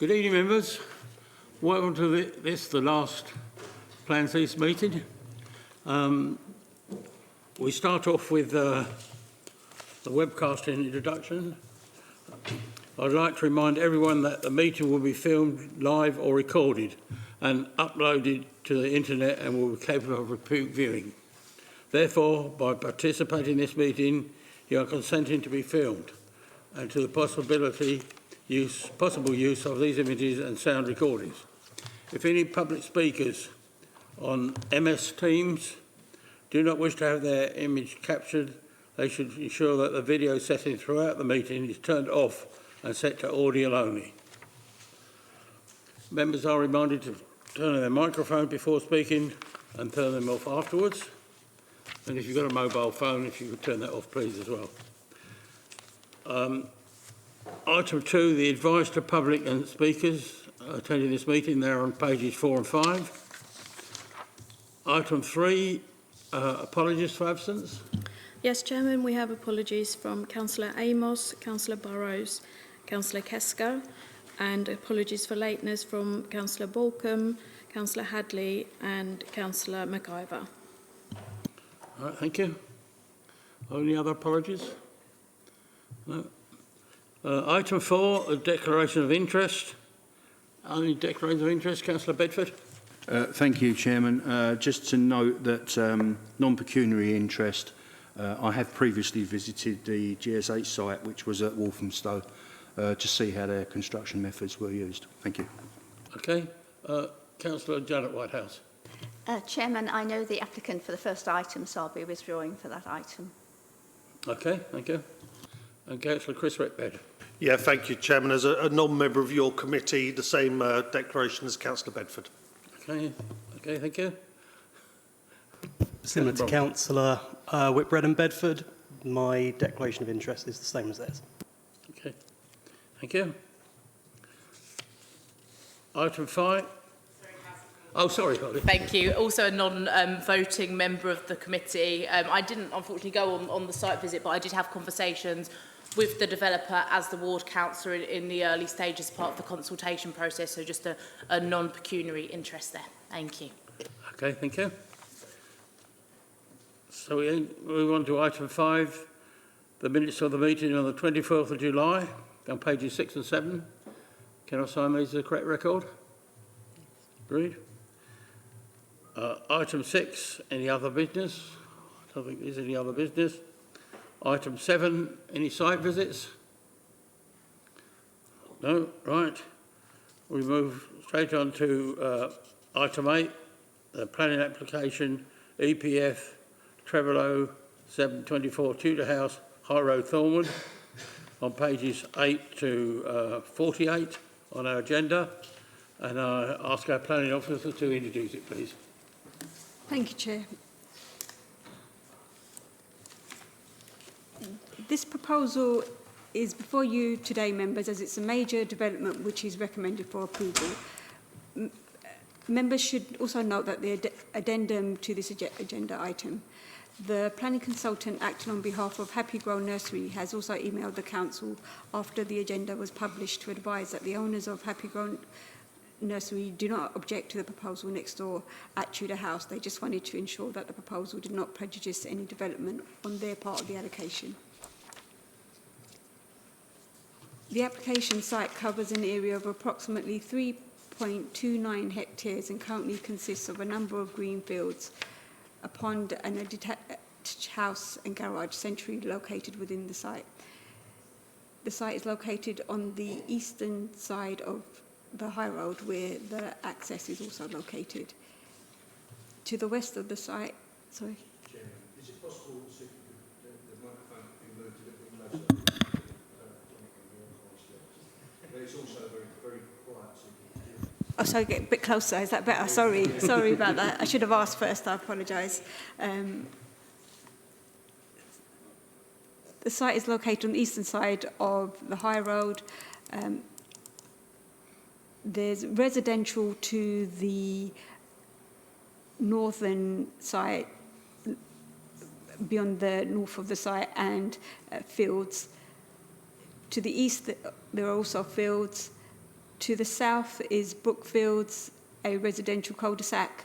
Good evening, members. Welcome to the last Plans East meeting. We start off with the webcasting introduction. I'd like to remind everyone that the meeting will be filmed live or recorded and uploaded to the internet and will be capable of repeat viewing. Therefore, by participating in this meeting, you are consenting to be filmed and to the possible use of these images and sound recordings. If any public speakers on MS Teams do not wish to have their image captured, they should ensure that the video setting throughout the meeting is turned off and set to audio only. Members are reminded to turn on their microphone before speaking and turn them off afterwards. And if you've got a mobile phone, if you could turn that off, please, as well. Item 2, the advice to public and speakers attending this meeting. They're on pages 4 and 5. Item 3, apologies for absence. Yes, Chairman, we have apologies from Councillor Amos, Councillor Burrows, Councillor Kesker, and apologies for lateness from Councillor Balcombe, Councillor Hadley and Councillor McIver. All right, thank you. Any other apologies? No. Item 4, a declaration of interest. Any declaration of interest, Councillor Bedford? Thank you, Chairman. Just to note that non-pecuniary interest, I have previously visited the GS8 site, which was at Walthamstow, to see how their construction methods were used. Thank you. Okay. Councillor Janet Whitehouse. Chairman, I know the applicant for the first item, so I'll be withdrawing for that item. Okay, thank you. And Councillor Chris Redbed. Yeah, thank you, Chairman. As a non-member of your committee, the same declaration as Councillor Bedford. Okay, thank you. Similar to Councillor Whitbread and Bedford, my declaration of interest is the same as theirs. Okay, thank you. Item 5. Oh, sorry, Holly. Thank you. Also a non-voting member of the committee. I didn't, unfortunately, go on the site visit, but I did have conversations with the developer as the ward councillor in the early stages as part of the consultation process, so just a non-pecuniary interest there. Thank you. Okay, thank you. So we move on to item 5, the minutes of the meeting on the 24th of July, on pages 6 and 7. Can I sign these as the correct record? Agreed. Item 6, any other business? I don't think there's any other business. Item 7, any site visits? No, right. We move straight on to item 8, the planning application, EPF, Trevorlow, 724 Tudor House, High Road, Thornwood, on pages 8 to 48 on our agenda. And I ask our planning officer to introduce it, please. Thank you, Chair. This proposal is before you today, members, as it's a major development which is recommended for approval. Members should also note that the addendum to this agenda item, the planning consultant acting on behalf of Happy Grow Nursery has also emailed the council after the agenda was published to advise that the owners of Happy Grow Nursery do not object to the proposal next door at Tudor House. They just wanted to ensure that the proposal did not prejudice any development on their part of the allocation. The application site covers an area of approximately 3.29 hectares and currently consists of a number of green fields, a pond and a detached house and garage centrally located within the site. The site is located on the eastern side of the high road where the access is also located. To the west of the site, sorry. Chairman, is it possible to the microphone be moved a little bit closer? It's also very quiet. Oh, sorry, get a bit closer. Is that better? Sorry about that. I should have asked first. I apologise. The site is located on the eastern side of the high road. There's residential to the northern side, beyond the north of the site, and fields. To the east, there are also fields, To the south is Brookfields, a residential cul-de-sac,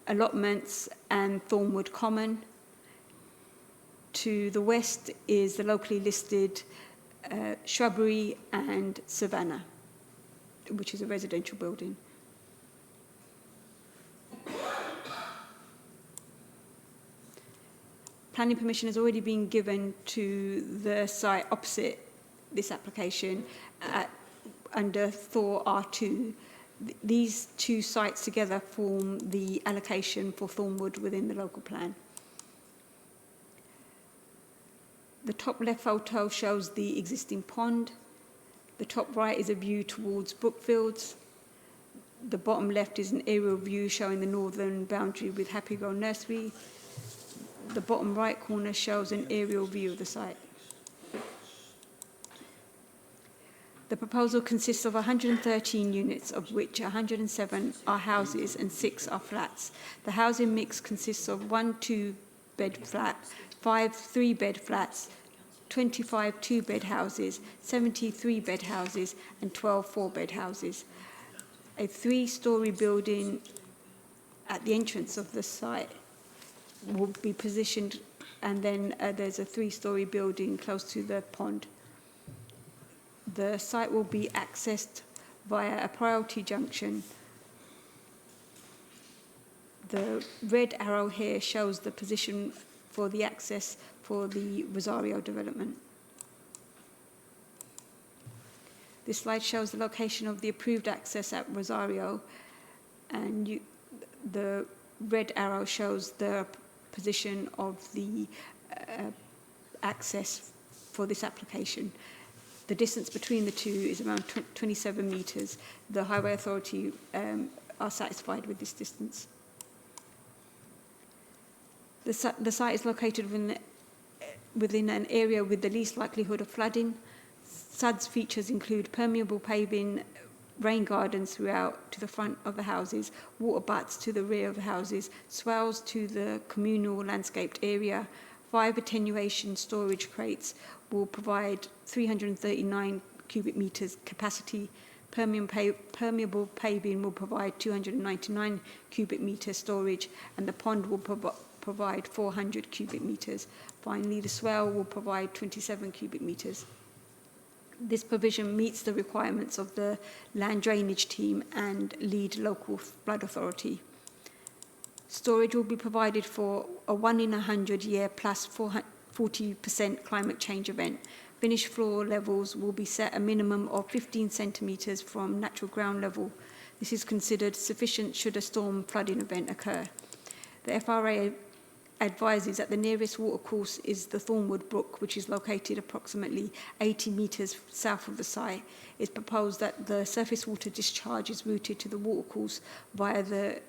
allotments and Thornwood Common. To the west is the locally listed Shrubbery and Savannah, which is a residential building. Planning permission has already been given to the site opposite this application under Thor R2. These two sites together form the allocation for Thornwood within the local plan. The top left photo shows the existing pond. The top right is a view towards Brookfields. The bottom left is an aerial view showing the northern boundary with Happy Grove Nursery. The bottom right corner shows an aerial view of the site. The proposal consists of 113 units, of which 107 are houses and 6 are flats. The housing mix consists of 1 2-bed flat, 5 3-bed flats, 25 2-bed houses, 70 3-bed houses, and 12 4-bed houses. A 3-storey building at the entrance of the site will be positioned, and then there's a 3-storey building close to the pond. The site will be accessed via a priority junction. The red arrow here shows the position for the access for the Rosario development. This slide shows the location of the approved access at Rosario, and the red arrow shows the position of the access for this application. The distance between the two is around 27 metres. The Highway Authority are satisfied with this distance. The site is located within an area with the least likelihood of flooding. SUD's features include permeable paving, rain gardens throughout to the front of the houses, water butts to the rear of the houses, swales to the communal landscaped area. 5 attenuation storage crates will provide 339 cubic metres capacity. Permeable paving will provide 299 cubic metre storage, and the pond will provide 400 cubic metres. Finally, the swale will provide 27 cubic metres. This provision meets the requirements of the land drainage team and lead local flood authority. Storage will be provided for a 1 in 100 year plus 40% climate change event. Finished floor levels will be set a minimum of 15 centimetres from natural ground level. This is considered sufficient should a storm flooding event occur. The FRA advises that the nearest watercourse is the Thornwood Brook, which is located approximately 80 metres south of the site. It's proposed that the surface water discharge is routed to the watercourse via the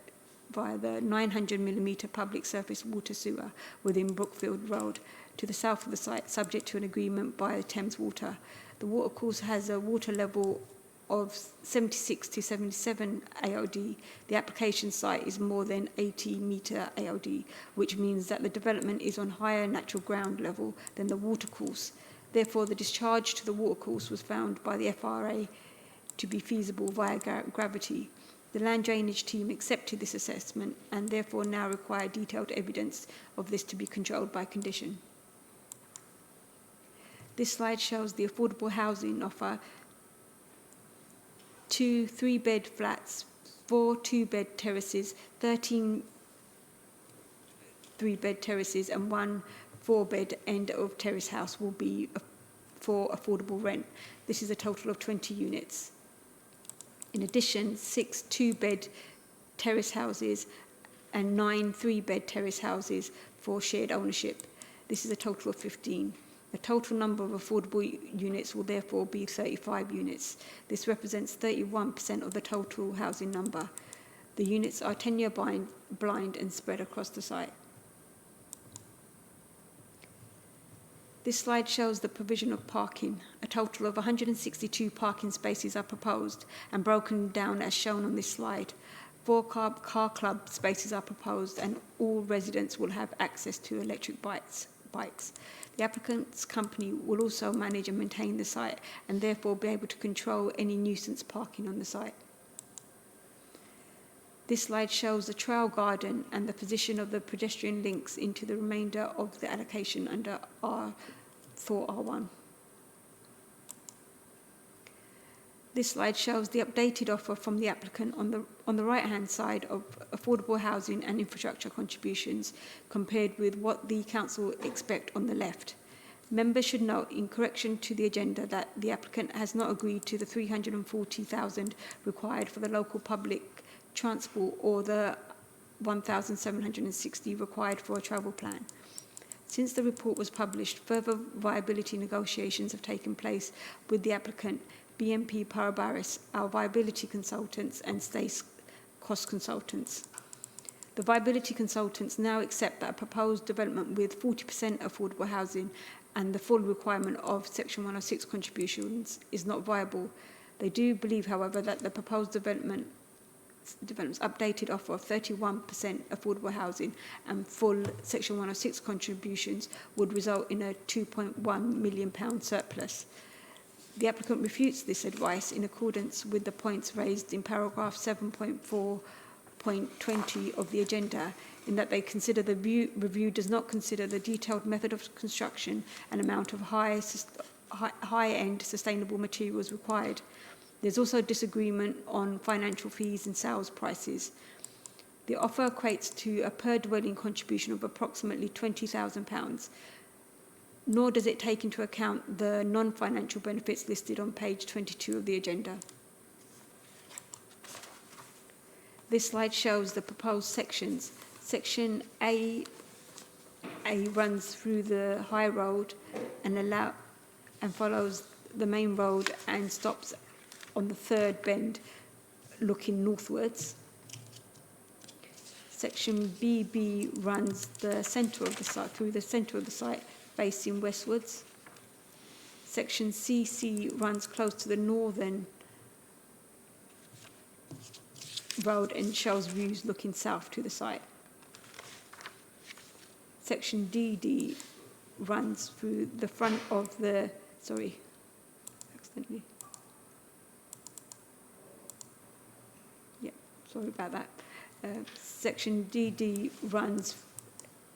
900mm public surface water sewer within Brookfield Road to the south of the site, subject to an agreement by Thames Water. The watercourse has a water level of 76 to 77 AOD. The application site is more than 80 metre AOD, which means that the development is on higher natural ground level than the watercourse. Therefore, the discharge to the watercourse was found by the FRA to be feasible via gravity. The land drainage team accepted this assessment and therefore now require detailed evidence of this to be controlled by condition. This slide shows the affordable housing offer: 2 3-bed flats, 4 2-bed terraces, 13 3-bed terraces, and 1 4-bed end of terrace house will be for affordable rent. This is a total of 20 units. In addition, 6 2-bed terrace houses and 9 3-bed terrace houses for shared ownership. This is a total of 15. The total number of affordable units will therefore be 35 units. This represents 31% of the total housing number. The units are 10-year blind and spread across the site. This slide shows the provision of parking. A total of 162 parking spaces are proposed and broken down as shown on this slide. 4 car club spaces are proposed, and all residents will have access to electric bikes. The applicant's company will also manage and maintain the site and therefore be able to control any nuisance parking on the site. This slide shows the trail garden and the position of the pedestrian links into the remainder of the allocation under R1. This slide shows the updated offer from the applicant on the right-hand side of affordable housing and infrastructure contributions compared with what the council expect on the left. Members should note, in correction to the agenda, that the applicant has not agreed to the 340,000 required for the local public transport or the 1,760 required for a travel plan. Since the report was published, further viability negotiations have taken place with the applicant, BNP Paribas, our viability consultants and state cost consultants. The viability consultants now accept that a proposed development with 40% affordable housing and the full requirement of Section 106 contributions is not viable. They do believe, however, that the proposed development's updated offer of 31% affordable housing and full Section 106 contributions would result in a £2.1 million surplus. The applicant refutes this advice in accordance with the points raised in paragraph 7.4.20 of the agenda, in that they consider the review does not consider the detailed method of construction and amount of high-end sustainable materials required. There's also disagreement on financial fees and sales prices. The offer equates to a per-dwelling contribution of approximately £20,000, nor does it take into account the non-financial benefits listed on page 22 of the agenda. This slide shows the proposed sections. Section A runs through the high road and follows the main road and stops on the third bend looking northwards. Section BB runs the centre of the site, through the centre of the site, facing westwards. Section CC runs close to the northern road and shows views looking south to the site. Section DD runs through the front of the, sorry about that. Section DD runs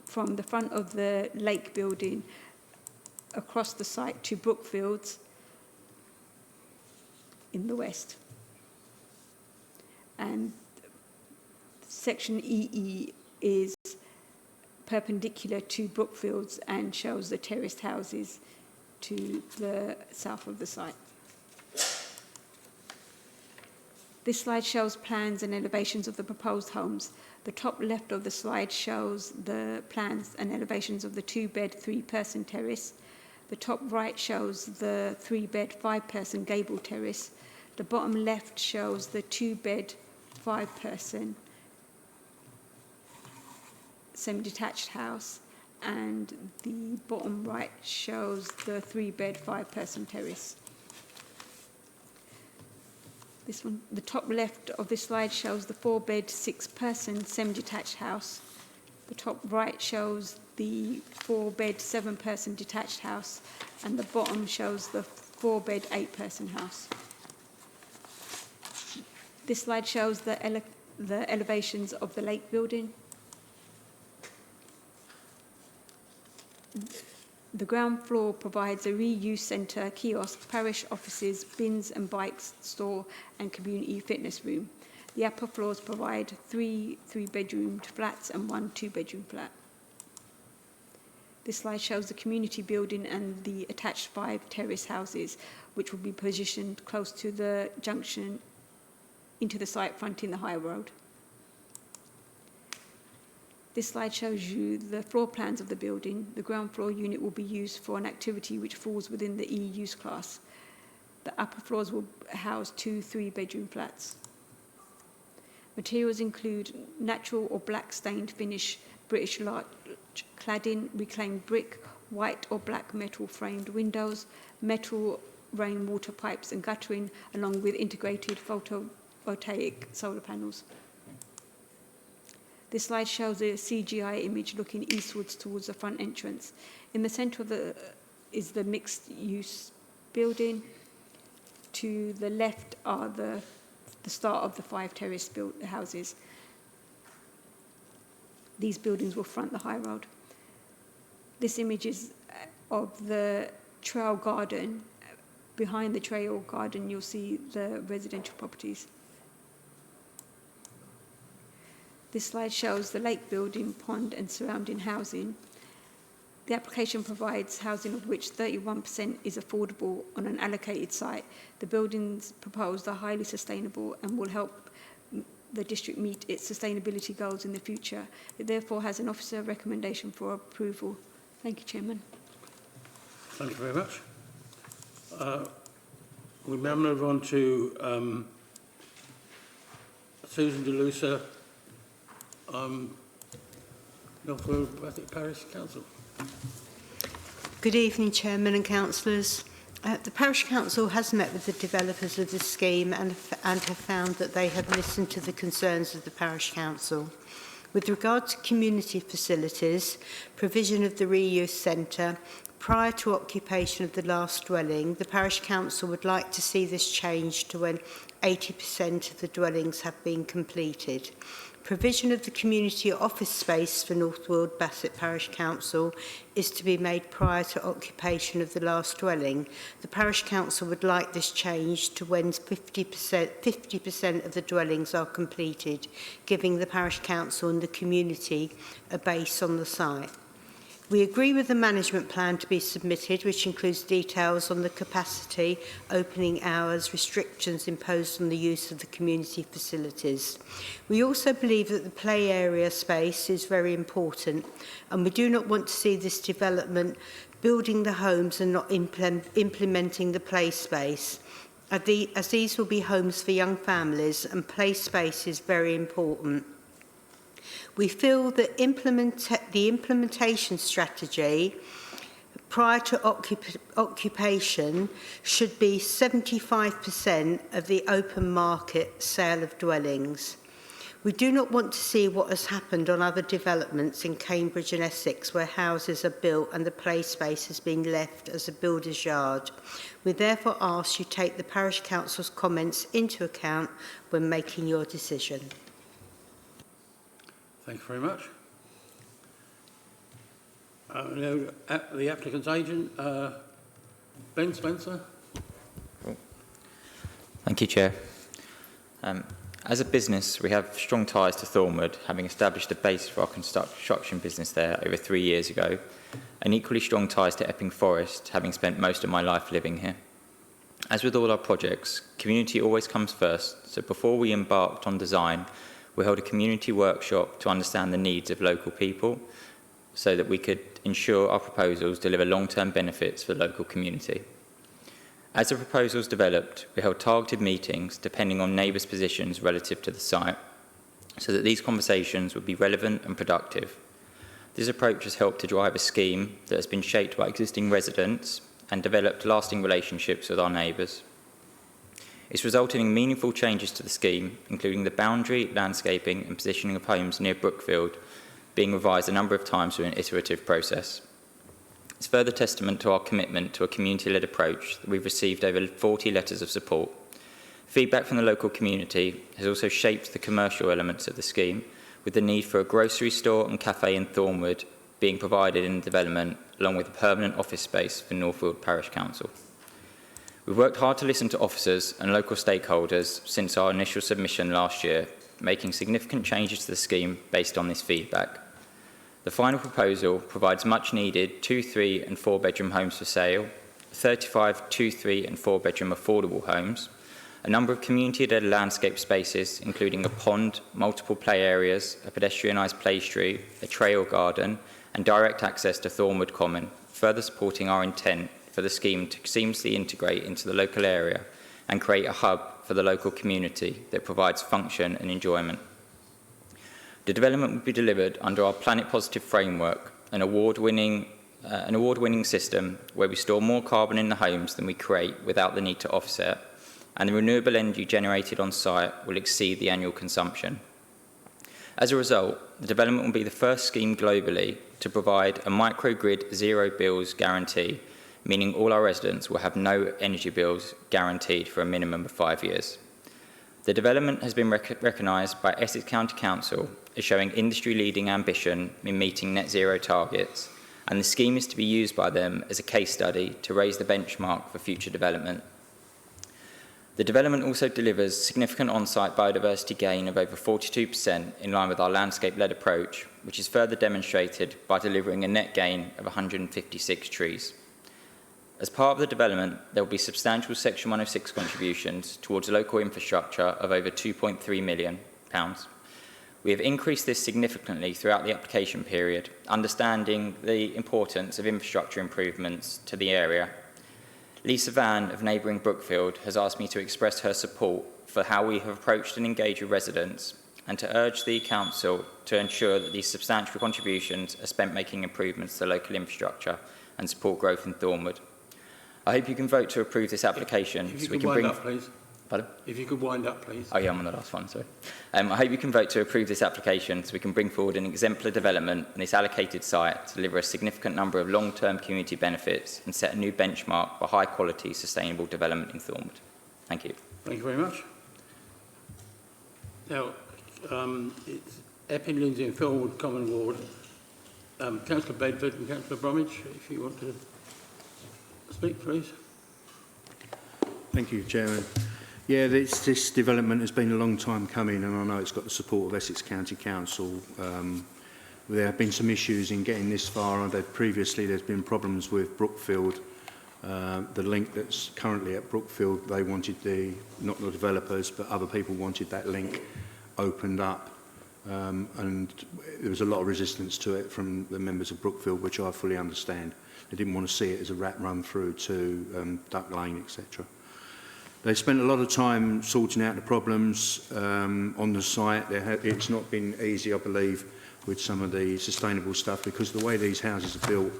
from the front of the lake building across the site to Brookfields in the west. And section EE is perpendicular to Brookfields and shows the terraced houses to the south of the site. This slide shows plans and elevations of the proposed homes. The top left of the slide shows the plans and elevations of the 2-bed, 3-person terrace. The top right shows the 3-bed, 5-person gable terrace. The bottom left shows the 2-bed, 5-person semi-detached house, and the bottom right shows the 3-bed, 5-person terrace. This one, the top left of this slide shows the 4-bed, 6-person semi-detached house. The top right shows the 4-bed, 7-person detached house, and the bottom shows the 4-bed, 8-person house. This slide shows the elevations of the lake building. The ground floor provides a reuse centre, kiosk, parish offices, bins and bikes store and community fitness room. The upper floors provide 3 3-bedroomed flats and 1 2-bedroom flat. This slide shows the community building and the attached 5 terrace houses, which will be positioned close to the junction into the site fronting the high road. This slide shows you the floor plans of the building. The ground floor unit will be used for an activity which falls within the E-use class. The upper floors will house 2 3-bedroom flats. Materials include natural or black stained finish, British larch cladding, reclaimed brick, white or black metal framed windows, metal rainwater pipes and guttering, along with integrated photovoltaic solar panels. This slide shows a CGI image looking eastwards towards the front entrance. In the centre of is the mixed-use building. To the left are the start of the 5 terrace houses. These buildings will front the high road. This image is of the trail garden. Behind the trail garden, you'll see the residential properties. This slide shows the lake building, pond and surrounding housing. The application provides housing of which 31% is affordable on an allocated site. The buildings proposed are highly sustainable and will help the district meet its sustainability goals in the future. It therefore has an officer recommendation for approval. Thank you, Chairman. Thank you very much. We'll now move on to Susan DeLuca, Northwood Bassett Parish Council. Good evening, Chairman and Councillors. The Parish Council has met with the developers of this scheme and have found that they have listened to the concerns of the Parish Council. With regard to community facilities, provision of the reuse centre, prior to occupation of the last dwelling, the Parish Council would like to see this changed to when 80% of the dwellings have been completed. Provision of the community office space for Northwood Bassett Parish Council is to be made prior to occupation of the last dwelling. The Parish Council would like this changed to when 50% of the dwellings are completed, giving the Parish Council and the community a base on the site. We agree with the management plan to be submitted, which includes details on the capacity, opening hours, restrictions imposed on the use of the community facilities. We also believe that the play area space is very important, and we do not want to see this development building the homes and not implementing the play space, as these will be homes for young families, and play space is very important. We feel that the implementation strategy prior to occupation should be 75% of the open market sale of dwellings. We do not want to see what has happened on other developments in Cambridge and Essex where houses are built and the play space has been left as a builder's yard. We therefore ask you take the Parish Council's comments into account when making your decision. Thank you very much. Now, the applicant's agent, Ben Spencer. Thank you, Chair. As a business, we have strong ties to Thornwood, having established a base for our construction business there over 3 years ago, and equally strong ties to Epping Forest, having spent most of my life living here. As with all our projects, community always comes first, so before we embarked on design, we held a community workshop to understand the needs of local people so that we could ensure our proposals deliver long-term benefits for the local community. As the proposals developed, we held targeted meetings depending on neighbours' positions relative to the site so that these conversations would be relevant and productive. This approach has helped to drive a scheme that has been shaped by existing residents and developed lasting relationships with our neighbours. It's resulted in meaningful changes to the scheme, including the boundary, landscaping and positioning of homes near Brookfield being revised a number of times through an iterative process. It's further testament to our commitment to a community-led approach that we've received over 40 letters of support. Feedback from the local community has also shaped the commercial elements of the scheme, with the need for a grocery store and cafe in Thornwood being provided in the development, along with a permanent office space for Northwood Parish Council. We've worked hard to listen to officers and local stakeholders since our initial submission last year, making significant changes to the scheme based on this feedback. The final proposal provides much-needed 2-, 3- and 4-bedroom homes for sale, 35 2-, 3- and 4-bedroom affordable homes, a number of community-led landscape spaces, including a pond, multiple play areas, a pedestrianised play street, a trail garden, and direct access to Thornwood Common, further supporting our intent for the scheme to seamlessly integrate into the local area and create a hub for the local community that provides function and enjoyment. The development will be delivered under our Planet Positive framework, an award-winning system where we store more carbon in the homes than we create without the need to offset, and the renewable energy generated on site will exceed the annual consumption. As a result, the development will be the first scheme globally to provide a microgrid zero bills guarantee, meaning all our residents will have no energy bills guaranteed for a minimum of 5 years. The development has been recognised by Essex County Council as showing industry-leading ambition in meeting net zero targets, and the scheme is to be used by them as a case study to raise the benchmark for future development. The development also delivers significant on-site biodiversity gain of over 42% in line with our landscape-led approach, which is further demonstrated by delivering a net gain of 156 trees. As part of the development, there will be substantial Section 106 contributions towards local infrastructure of over £2.3 million. We have increased this significantly throughout the application period, understanding the importance of infrastructure improvements to the area. Lisa Van of neighbouring Brookfield has asked me to express her support for how we have approached and engaged with residents and to urge the Council to ensure that these substantial contributions are spent making improvements to local infrastructure and support growth in Thornwood. I hope you can vote to approve this application. If you could wind up, please. Pardon? If you could wind up, please. Oh yeah, I'm on the last one, sorry. I hope you can vote to approve this application so we can bring forward an exemplar development on this allocated site to deliver a significant number of long-term community benefits and set a new benchmark for high-quality, sustainable development in Thornwood. Thank you. Thank you very much. Now, it's Epping, Lindsay and Thornwood Common Ward. Councillor Bedford and Councillor Bromwich, if you want to speak, please. Thank you, Chairman. Yeah, this development has been a long time coming, and I know it's got the support of Essex County Council. There have been some issues in getting this far. Previously, there's been problems with Brookfield. The link that's currently at Brookfield, they wanted not the developers, but other people wanted that link opened up. And there was a lot of resistance to it from the members of Brookfield, which I fully understand. They didn't want to see it as a rat run through to Duck Lane, etc. They spent a lot of time sorting out the problems on the site. It's not been easy, I believe, with some of the sustainable stuff, because the way these houses are built,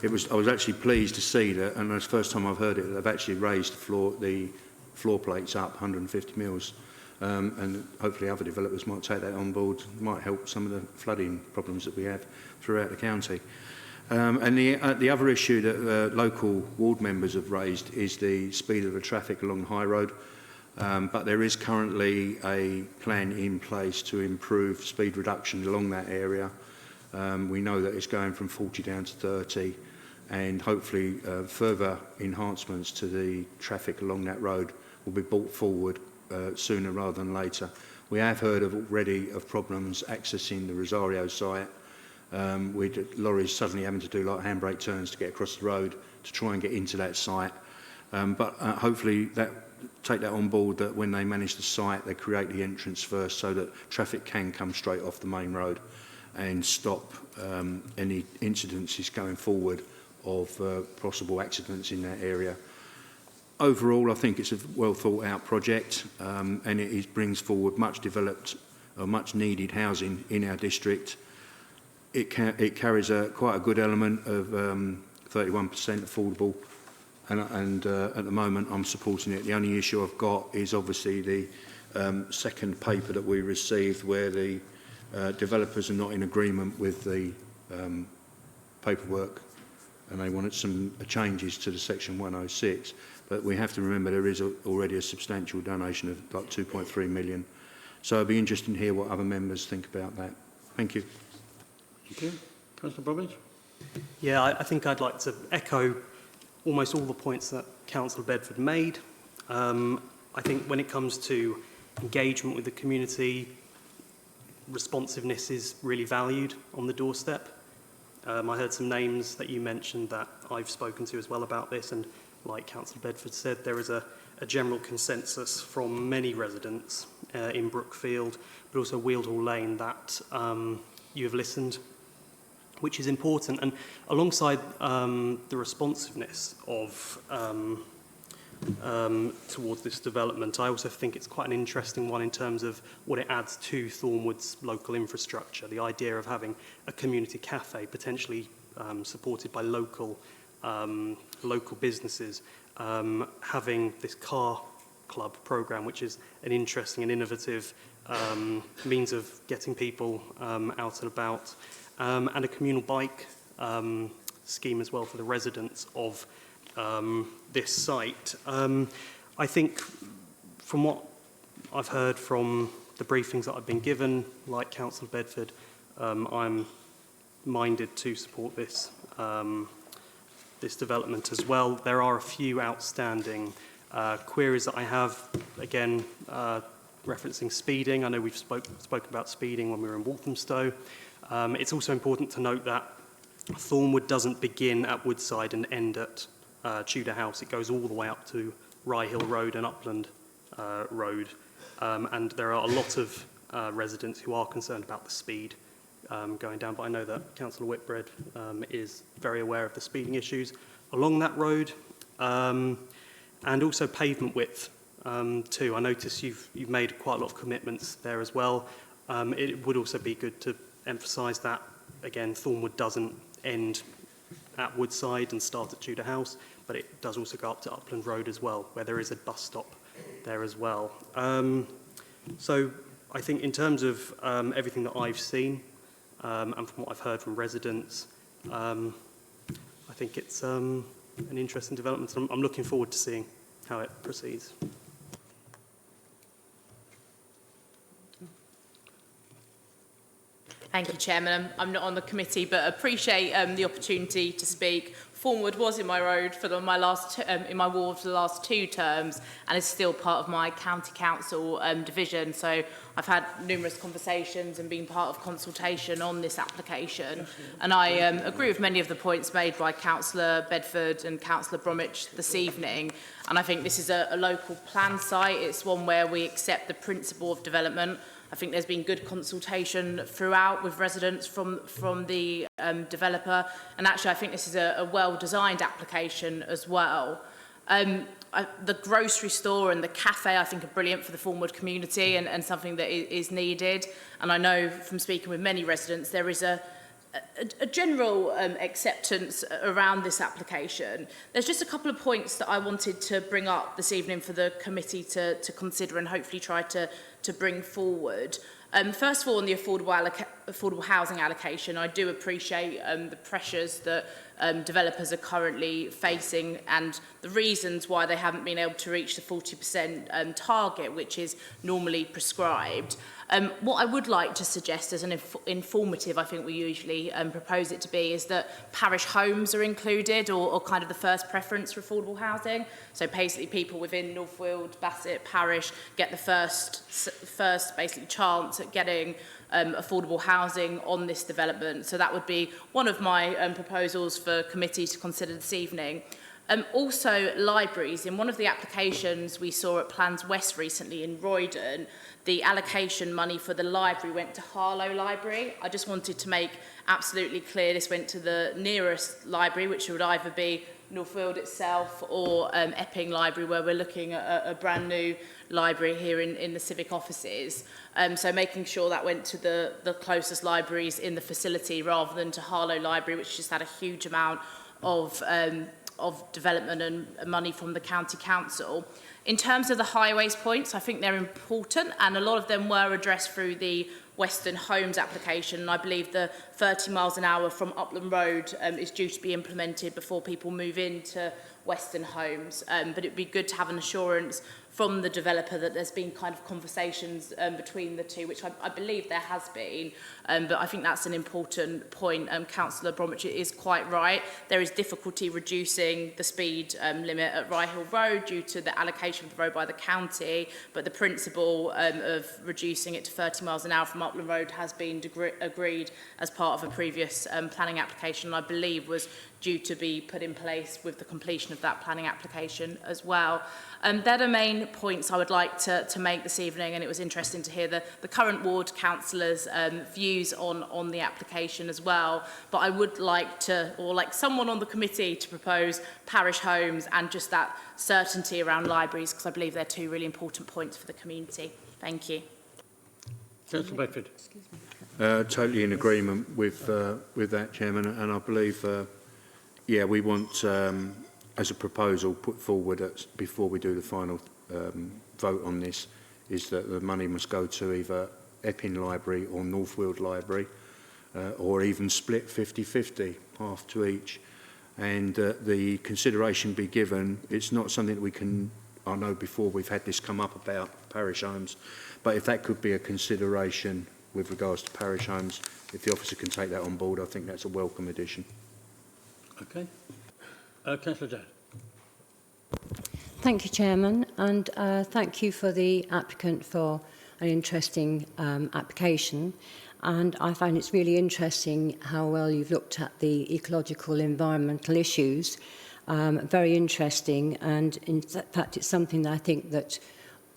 I was actually pleased to see that, and it's the first time I've heard it, they've actually raised the floor plates up 150 mils. And hopefully other developers might take that on board, might help some of the flooding problems that we have throughout the county. And the other issue that local ward members have raised is the speed of the traffic along the high road. But there is currently a plan in place to improve speed reduction along that area. We know that it's going from 40 down to 30, and hopefully further enhancements to the traffic along that road will be brought forward sooner rather than later. We have heard already of problems accessing the Rosario site, with lorries suddenly having to do like handbrake turns to get across the road to try and get into that site. But hopefully take that on board, that when they manage the site, they create the entrance first so that traffic can come straight off the main road and stop any incidences going forward of possible accidents in that area. Overall, I think it's a well thought out project, and it brings forward much developed, much needed housing in our district. It carries quite a good element of 31% affordable, and at the moment I'm supporting it. The only issue I've got is obviously the second paper that we received, where the developers are not in agreement with the paperwork, and they wanted some changes to the Section 106. But we have to remember there is already a substantial donation of like 2.3 million. So it'll be interesting to hear what other members think about that. Thank you. Thank you. Councillor Bromwich? Yeah, I think I'd like to echo almost all the points that Councillor Bedford made. I think when it comes to engagement with the community, responsiveness is really valued on the doorstep. I heard some names that you mentioned that I've spoken to as well about this, and like Councillor Bedford said, there is a general consensus from many residents in Brookfield, but also Wealdhall Lane, that you have listened, which is important. And alongside the responsiveness of towards this development, I also think it's quite an interesting one in terms of what it adds to Thornwood's local infrastructure. The idea of having a community cafe, potentially supported by local businesses, having this car club programme, which is an interesting and innovative means of getting people out and about, and a communal bike scheme as well for the residents of this site. I think from what I've heard from the briefings that I've been given, like Councillor Bedford, I'm minded to support this this development as well. There are a few outstanding queries that I have, again, referencing speeding. I know we've spoken about speeding when we were in Walthamstow. It's also important to note that Thornwood doesn't begin at Woodside and end at Tudor House. It goes all the way up to Rye Hill Road and Upland Road. And there are a lot of residents who are concerned about the speed going down. But I know that Councillor Whitbread is very aware of the speeding issues along that road. And also pavement width too. I notice you've made quite a lot of commitments there as well. It would also be good to emphasise that, again, Thornwood doesn't end at Woodside and start at Tudor House, but it does also go up to Upland Road as well, where there is a bus stop there as well. So I think in terms of everything that I've seen and from what I've heard from residents, I think it's an interesting development. I'm looking forward to seeing how it proceeds. Thank you, Chairman. I'm not on the committee, but appreciate the opportunity to speak. Thornwood was in my road for my last in my ward for the last 2 terms, and is still part of my county council division. So I've had numerous conversations and been part of consultation on this application. And I agree with many of the points made by Councillor Bedford and Councillor Bromwich this evening. And I think this is a local plan site. It's one where we accept the principle of development. I think there's been good consultation throughout with residents from the developer, and actually I think this is a well-designed application as well. The grocery store and the cafe I think are brilliant for the Thornwood community and something that is needed, and I know from speaking with many residents there is a general acceptance around this application. There's just a couple of points that I wanted to bring up this evening for the committee to consider and hopefully try to bring forward. First of all, on the affordable housing allocation, I do appreciate the pressures that developers are currently facing and the reasons why they haven't been able to reach the 40% target, which is normally prescribed. What I would like to suggest as an informative, I think we usually propose it to be, is that parish homes are included or kind of the first preference for affordable housing. So basically people within North Weald, Bassett Parish get the first basically chance at getting affordable housing on this development. So that would be one of my proposals for committee to consider this evening. Also, libraries. In one of the applications we saw at Plans West recently in Roydon, the allocation money for the library went to Harlow Library. I just wanted to make absolutely clear this went to the nearest library, which would either be Northfield itself or Epping Library, where we're looking at a brand new library here in the civic offices. So making sure that went to the closest libraries in the facility rather than to Harlow Library, which just had a huge amount of development and money from the county council. In terms of the highways points, I think they're important, and a lot of them were addressed through the Western Homes application. And I believe the 30 miles an hour from Upland Road is due to be implemented before people move into Western Homes. But it'd be good to have an assurance from the developer that there's been kind of conversations between the two, which I believe there has been. But I think that's an important point. Councillor Bromwich is quite right. There is difficulty reducing the speed limit at Rye Hill Road due to the allocation of the road by the county, but the principle of reducing it to 30 miles an hour from Upland Road has been agreed as part of a previous planning application, and I believe was due to be put in place with the completion of that planning application as well. They're the main points I would like to make this evening, and it was interesting to hear the current ward councillors' views on the application as well. But I would like to, or like someone on the committee, to propose parish homes and just that certainty around libraries, because I believe they're 2 really important points for the community. Thank you. Councillor Bedford. Totally in agreement with that, Chairman, and I believe, yeah, we want, as a proposal put forward before we do the final vote on this, is that the money must go to either Epping Library or Northfield Library, or even split 50-50, half to each. And the consideration be given, it's not something that we can, I know before we've had this come up about parish homes, but if that could be a consideration with regards to parish homes, if the officer can take that on board, I think that's a welcome addition. Okay. Councillor Judd. Thank you, Chairman, and thank you for the applicant for an interesting application. And I find it's really interesting how well you've looked at the ecological environmental issues. Very interesting, and in fact it's something that I think that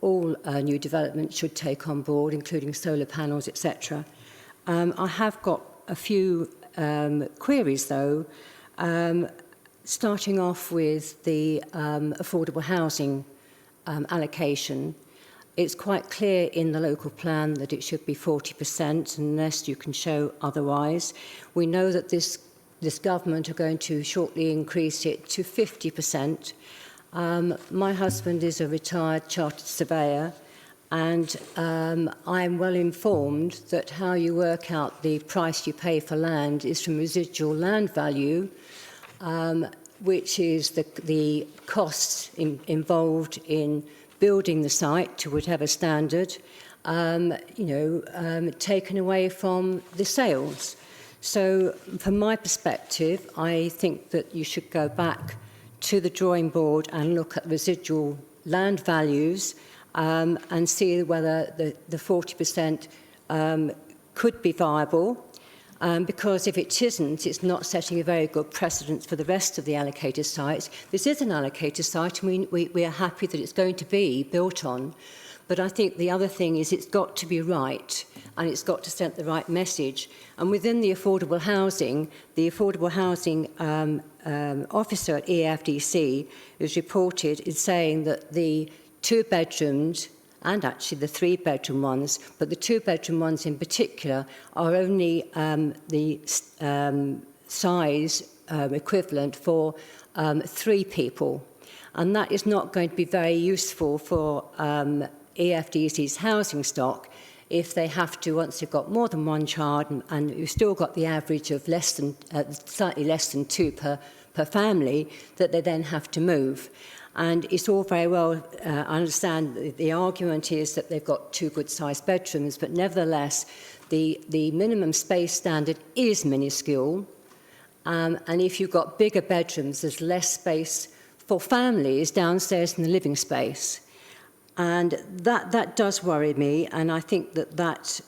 all new development should take on board, including solar panels, etc. I have got a few queries though, starting off with the affordable housing allocation. It's quite clear in the local plan that it should be 40% unless you can show otherwise. We know that this government are going to shortly increase it to 50%. My husband is a retired chartered surveyor, and I'm well informed that how you work out the price you pay for land is from residual land value, which is the costs involved in building the site to whatever standard, taken away from the sales. So from my perspective, I think that you should go back to the drawing board and look at residual land values and see whether the 40% could be viable. Because if it isn't, it's not setting a very good precedent for the rest of the allocated sites. This is an allocated site, and we are happy that it's going to be built on. But I think the other thing is it's got to be right, and it's got to send the right message. And within the affordable housing officer at EFDC is reported is saying that the 2 bedrooms and actually the 3-bedroom ones, but the 2-bedroom ones in particular are only the size equivalent for 3 people. And that is not going to be very useful for EFDC's housing stock if they have to, once they've got more than 1 child and you've still got the average of slightly less than 2 per family, that they then have to move. And it's all very well, I understand the argument is that they've got 2 good-sized bedrooms, but nevertheless, the minimum space standard is minuscule. And if you've got bigger bedrooms, there's less space for families downstairs in the living space. And that does worry me, and I think that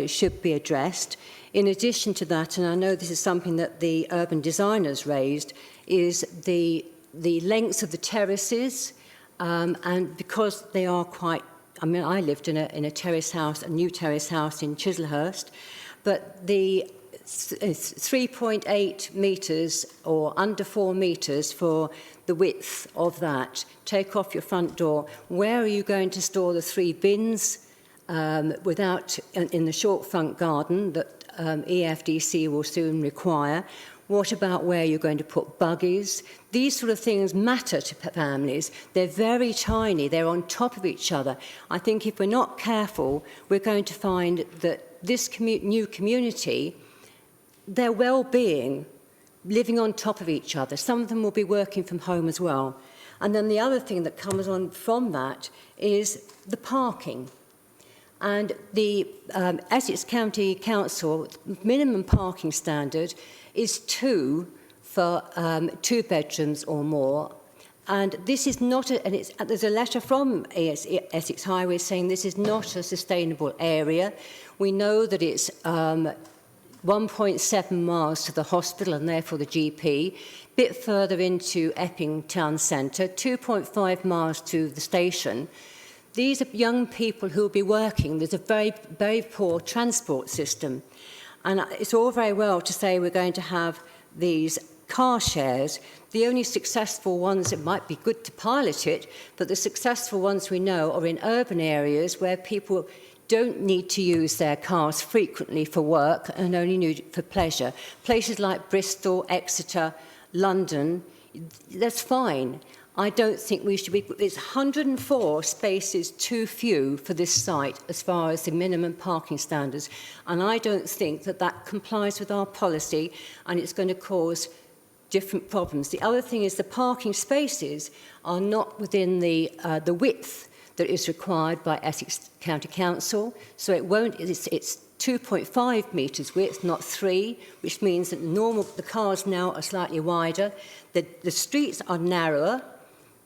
should be addressed. In addition to that, and I know this is something that the urban designers raised, is the lengths of the terraces, and because they are quite, I mean, I lived in a terrace house, a new terrace house in Chislehurst, but the 3.8 metres or under 4 metres for the width of that. Take off your front door. Where are you going to store the 3 bins without in the short front garden that EFDC will soon require? What about where you're going to put buggies? These sort of things matter to families. They're very tiny. They're on top of each other. I think if we're not careful, we're going to find that this new community, their well-being, living on top of each other. Some of them will be working from home as well. And then the other thing that comes on from that is the parking. And the Essex County Council minimum parking standard is 2 for 2 bedrooms or more. And this is not, there's a letter from Essex Highways saying this is not a sustainable area. We know that it's 1.7 miles to the hospital and therefore the GP, a bit further into Epping town centre, 2.5 miles to the station. These are young people who will be working. There's a very, very poor transport system. And it's all very well to say we're going to have these car shares. The only successful ones, it might be good to pilot it, but the successful ones we know are in urban areas where people don't need to use their cars frequently for work and only need it for pleasure. Places like Bristol, Exeter, London, that's fine. I don't think we should be... It's 104 spaces too few for this site as far as the minimum parking standards, and I don't think that that complies with our policy, and it's going to cause different problems. The other thing is the parking spaces are not within the width that is required by Essex County Council, so it's 2.5 metres width, not 3, which means that the cars now are slightly wider. The streets are narrower.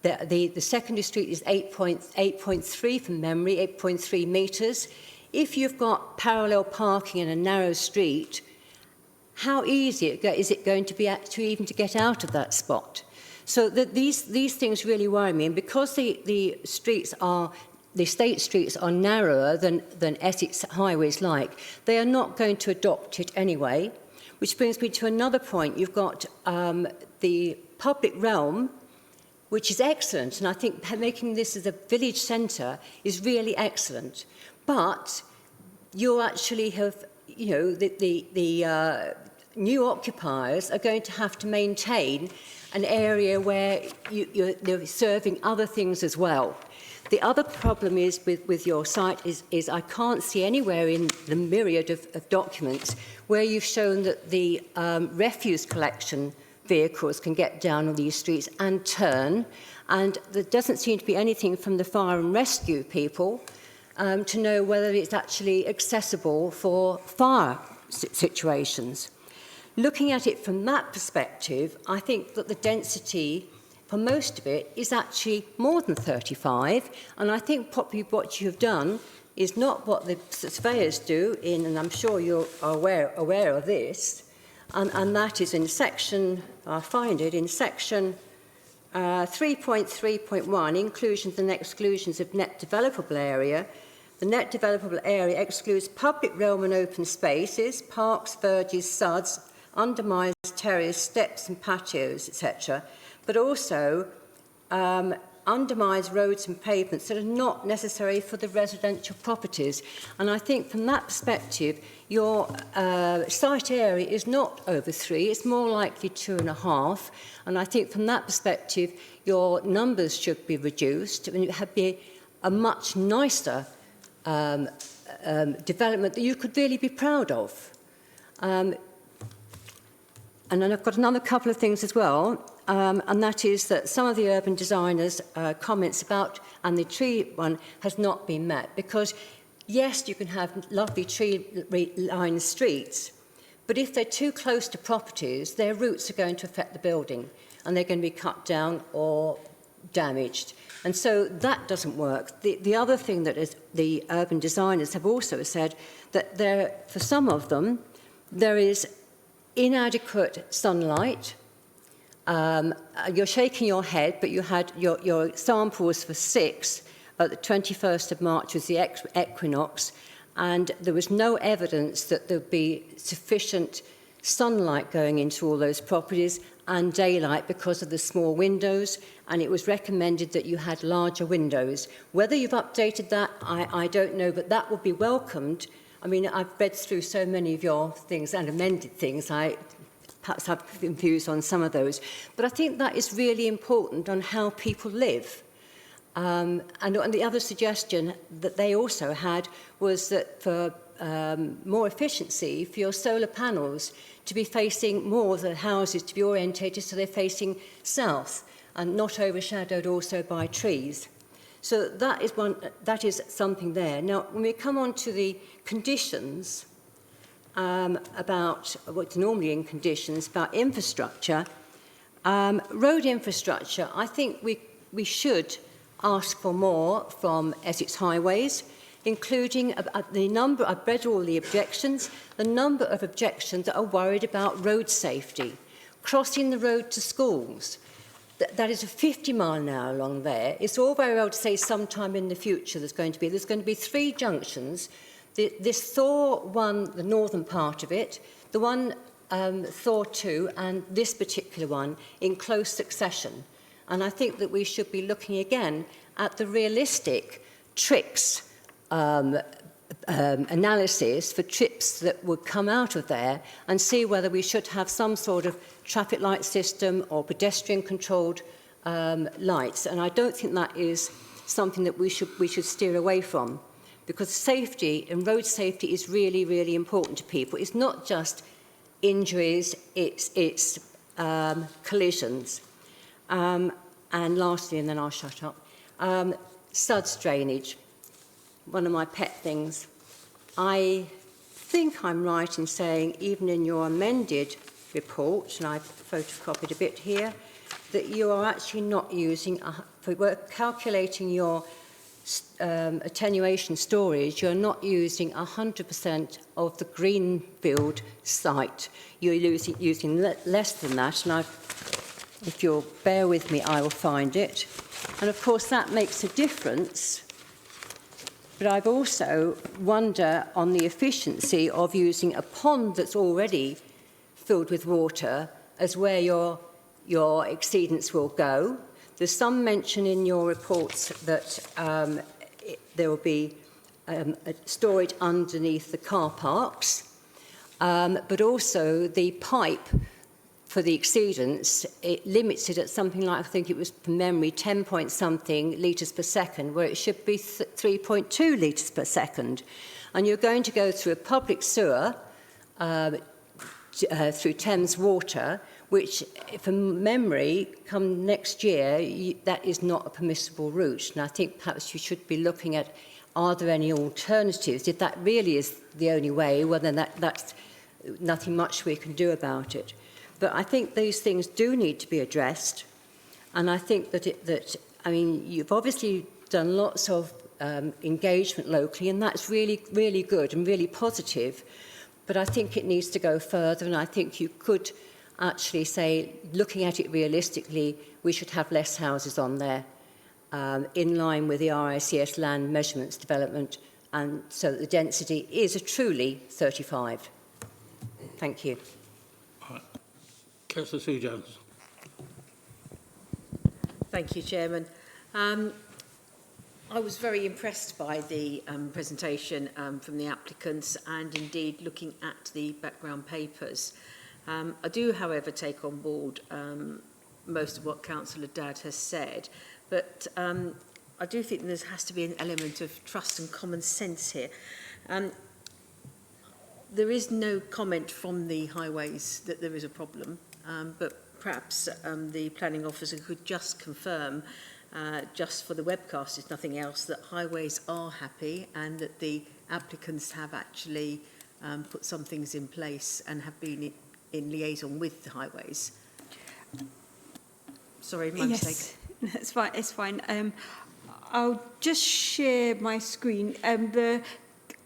The secondary street is 8.3 from memory, 8.3 metres. If you've got parallel parking in a narrow street, how easy is it going to be even to get out of that spot? So these things really worry me, and because the state streets are narrower than Essex highways like, they are not going to adopt it anyway. Which brings me to another point. You've got the public realm, which is excellent, and I think making this as a village centre is really excellent. But you actually have, you know, the new occupiers are going to have to maintain an area where you're serving other things as well. The other problem is with your site is I can't see anywhere in the myriad of documents where you've shown that the refuse collection vehicles can get down on these streets and turn, and there doesn't seem to be anything from the fire and rescue people to know whether it's actually accessible for fire situations. Looking at it from that perspective, I think that the density for most of it is actually more than 35, and I think probably what you have done is not what the surveyors do and I'm sure you're aware of this, and that is in section, I'll find it, in section 3.3.1, inclusions and exclusions of net developable area. The net developable area excludes public realm and open spaces, parks, verges, suds, undermined terraces, steps and patios, etc., but also undermines roads and pavements that are not necessary for the residential properties. And I think from that perspective, your site area is not over 3, it's more likely 2.5. And I think from that perspective, your numbers should be reduced and it would be a much nicer development that you could really be proud of. And then I've got another couple of things as well. And that is that some of the urban designers' comments about, and the tree one has not been met, because yes, you can have lovely tree-lined streets, but if they're too close to properties, their roots are going to affect the building, and they're going to be cut down or damaged. And so that doesn't work. The other thing that is, the urban designers have also said that for some of them, there is inadequate sunlight. You're shaking your head, but you had your samples for 6 at the 21st of March was the equinox, and there was no evidence that there would be sufficient sunlight going into all those properties and daylight because of the small windows, and it was recommended that you had larger windows. Whether you've updated that, I don't know, but that would be welcomed. I mean, I've read through so many of your things and amended things. Perhaps I've confused on some of those. But I think that is really important on how people live. And the other suggestion that they also had was that for more efficiency, for your solar panels to be facing more of the houses, to be orientated so they're facing south and not overshadowed also by trees. So that is something there. Now, when we come on to the conditions, about what's normally in conditions, about infrastructure, road infrastructure, I think we should ask for more from Essex Highways, including the number, I've read all the objections, the number of objections that are worried about road safety, crossing the road to schools. That is a 50 mile an hour along there. It's all very well to say sometime in the future there's going to be 3 junctions. This Thor 1, the northern part of it, the one Thor 2, and this particular one in close succession. And I think that we should be looking again at the realistic tricks analysis for trips that would come out of there and see whether we should have some sort of traffic light system or pedestrian controlled lights, and I don't think that is something that we should steer away from, because safety and road safety is really, really important to people. It's not just injuries, it's collisions. And lastly, and then I'll shut up, suds drainage, one of my pet things. I think I'm right in saying, even in your amended report, and I've photocopied a bit here, that you are actually not using, for calculating your attenuation storage, you're not using 100% of the greenfield site. You're using less than that, and if you'll bear with me, I will find it. And of course, that makes a difference. But I've also wonder on the efficiency of using a pond that's already filled with water as where your exceedance will go. There's some mention in your reports that there will be storage underneath the car parks, but also the pipe for the exceedance, it limits it at something like, I think it was from memory, 10 point something litres per second, where it should be 3.2 litres per second. And you're going to go through a public sewer through Thames Water, which, from memory, come next year, that is not a permissible route. And I think perhaps you should be looking at, are there any alternatives? If that really is the only way, well, then that's nothing much we can do about it. But I think these things do need to be addressed. And I think that I mean, you've obviously done lots of engagement locally, and that's really, really good and really positive. But I think it needs to go further, and I think you could actually say, looking at it realistically, we should have less houses on there, in line with the RICS land measurements development, and so that the density is a truly 35. Thank you. Councillor Sue Jones. Thank you, Chairman. I was very impressed by the presentation from the applicants, and indeed looking at the background papers. I do, however, take on board most of what Councillor Dadd has said, but I do think there has to be an element of trust and common sense here. There is no comment from the highways that there is a problem, but perhaps the planning officer could just confirm, just for the webcast, if nothing else, that highways are happy and that the applicants have actually put some things in place and have been in liaison with the highways. Sorry, my mistake. That's fine. It's fine. I'll just share my screen. The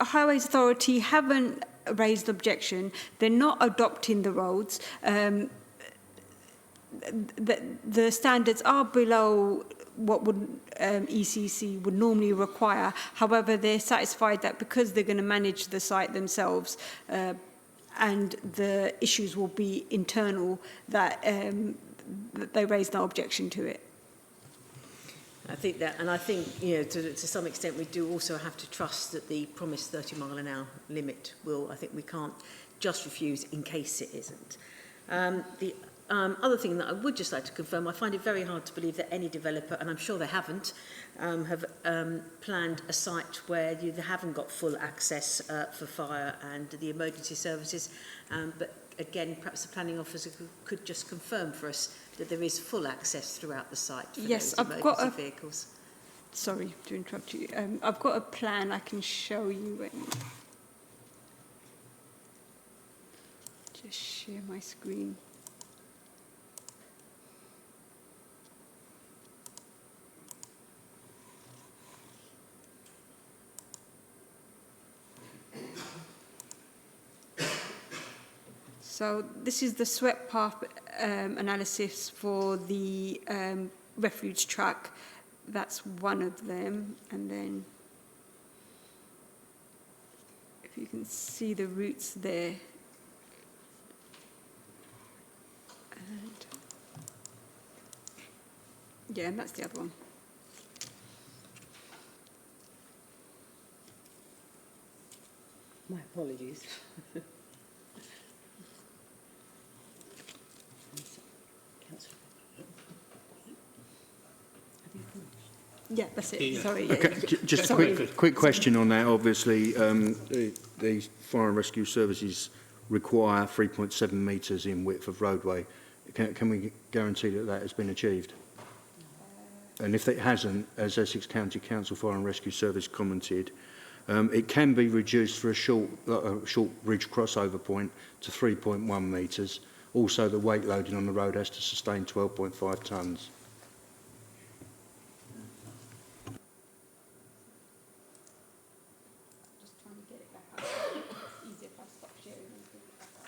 Highways Authority haven't raised objection. They're not adopting the roads. The standards are below what would ECC would normally require. However, they're satisfied that because they're going to manage the site themselves, and the issues will be internal, that they raise no objection to it. I think that, and I think, you know, to some extent we do also have to trust that the promised 30-mile-an-hour limit will, I think we can't just refuse in case it isn't. The other thing that I would just like to confirm, I find it very hard to believe that any developer, and I'm sure they haven't, have planned a site where you haven't got full access for fire and the emergency services. But again, perhaps the planning officer could just confirm for us that there is full access throughout the site for yes, those I've got vehicles. Sorry to interrupt you. I've got a plan I can show you. Just share my screen. So this is the swept path analysis for the refuge truck. That's one of them. And then if you can see the routes there. And yeah, and that's the other one. My apologies. Yeah, that's it. Yeah. Sorry. Yeah. Okay, just a Sorry. quick question on that. Obviously, the fire and rescue services require 3.7 metres in width of roadway. Can we guarantee that that has been achieved? And if it hasn't, as Essex County Council Fire and Rescue Service commented, it can be reduced for a short bridge crossover point to 3.1 metres. Also, the weight loading on the road has to sustain 12.5 tonnes. Just trying to get it back up. It's easier if I stop sharing and bring it back up.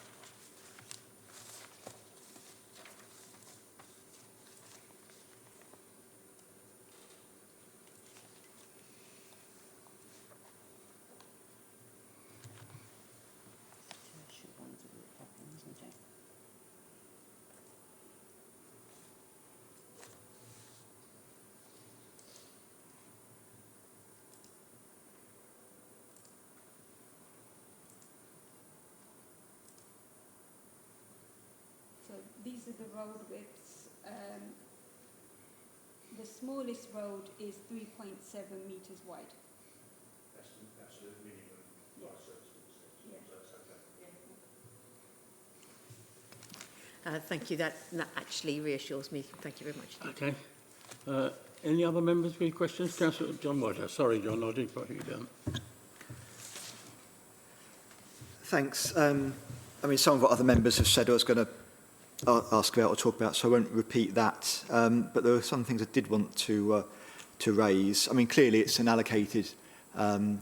So these are the road widths. The smallest road is 3.7 metres wide. That's the minimum. Yeah. Yeah. Thank you. That actually reassures me. Thank you very much. Okay. Any other members with questions? Councillor John Whitehouse. Sorry, John, I didn't put you down. Thanks. I mean, some of what other members have said I was going to ask about or talk about, so I won't repeat that. But there are some things I did want to raise. I mean, clearly it's an allocated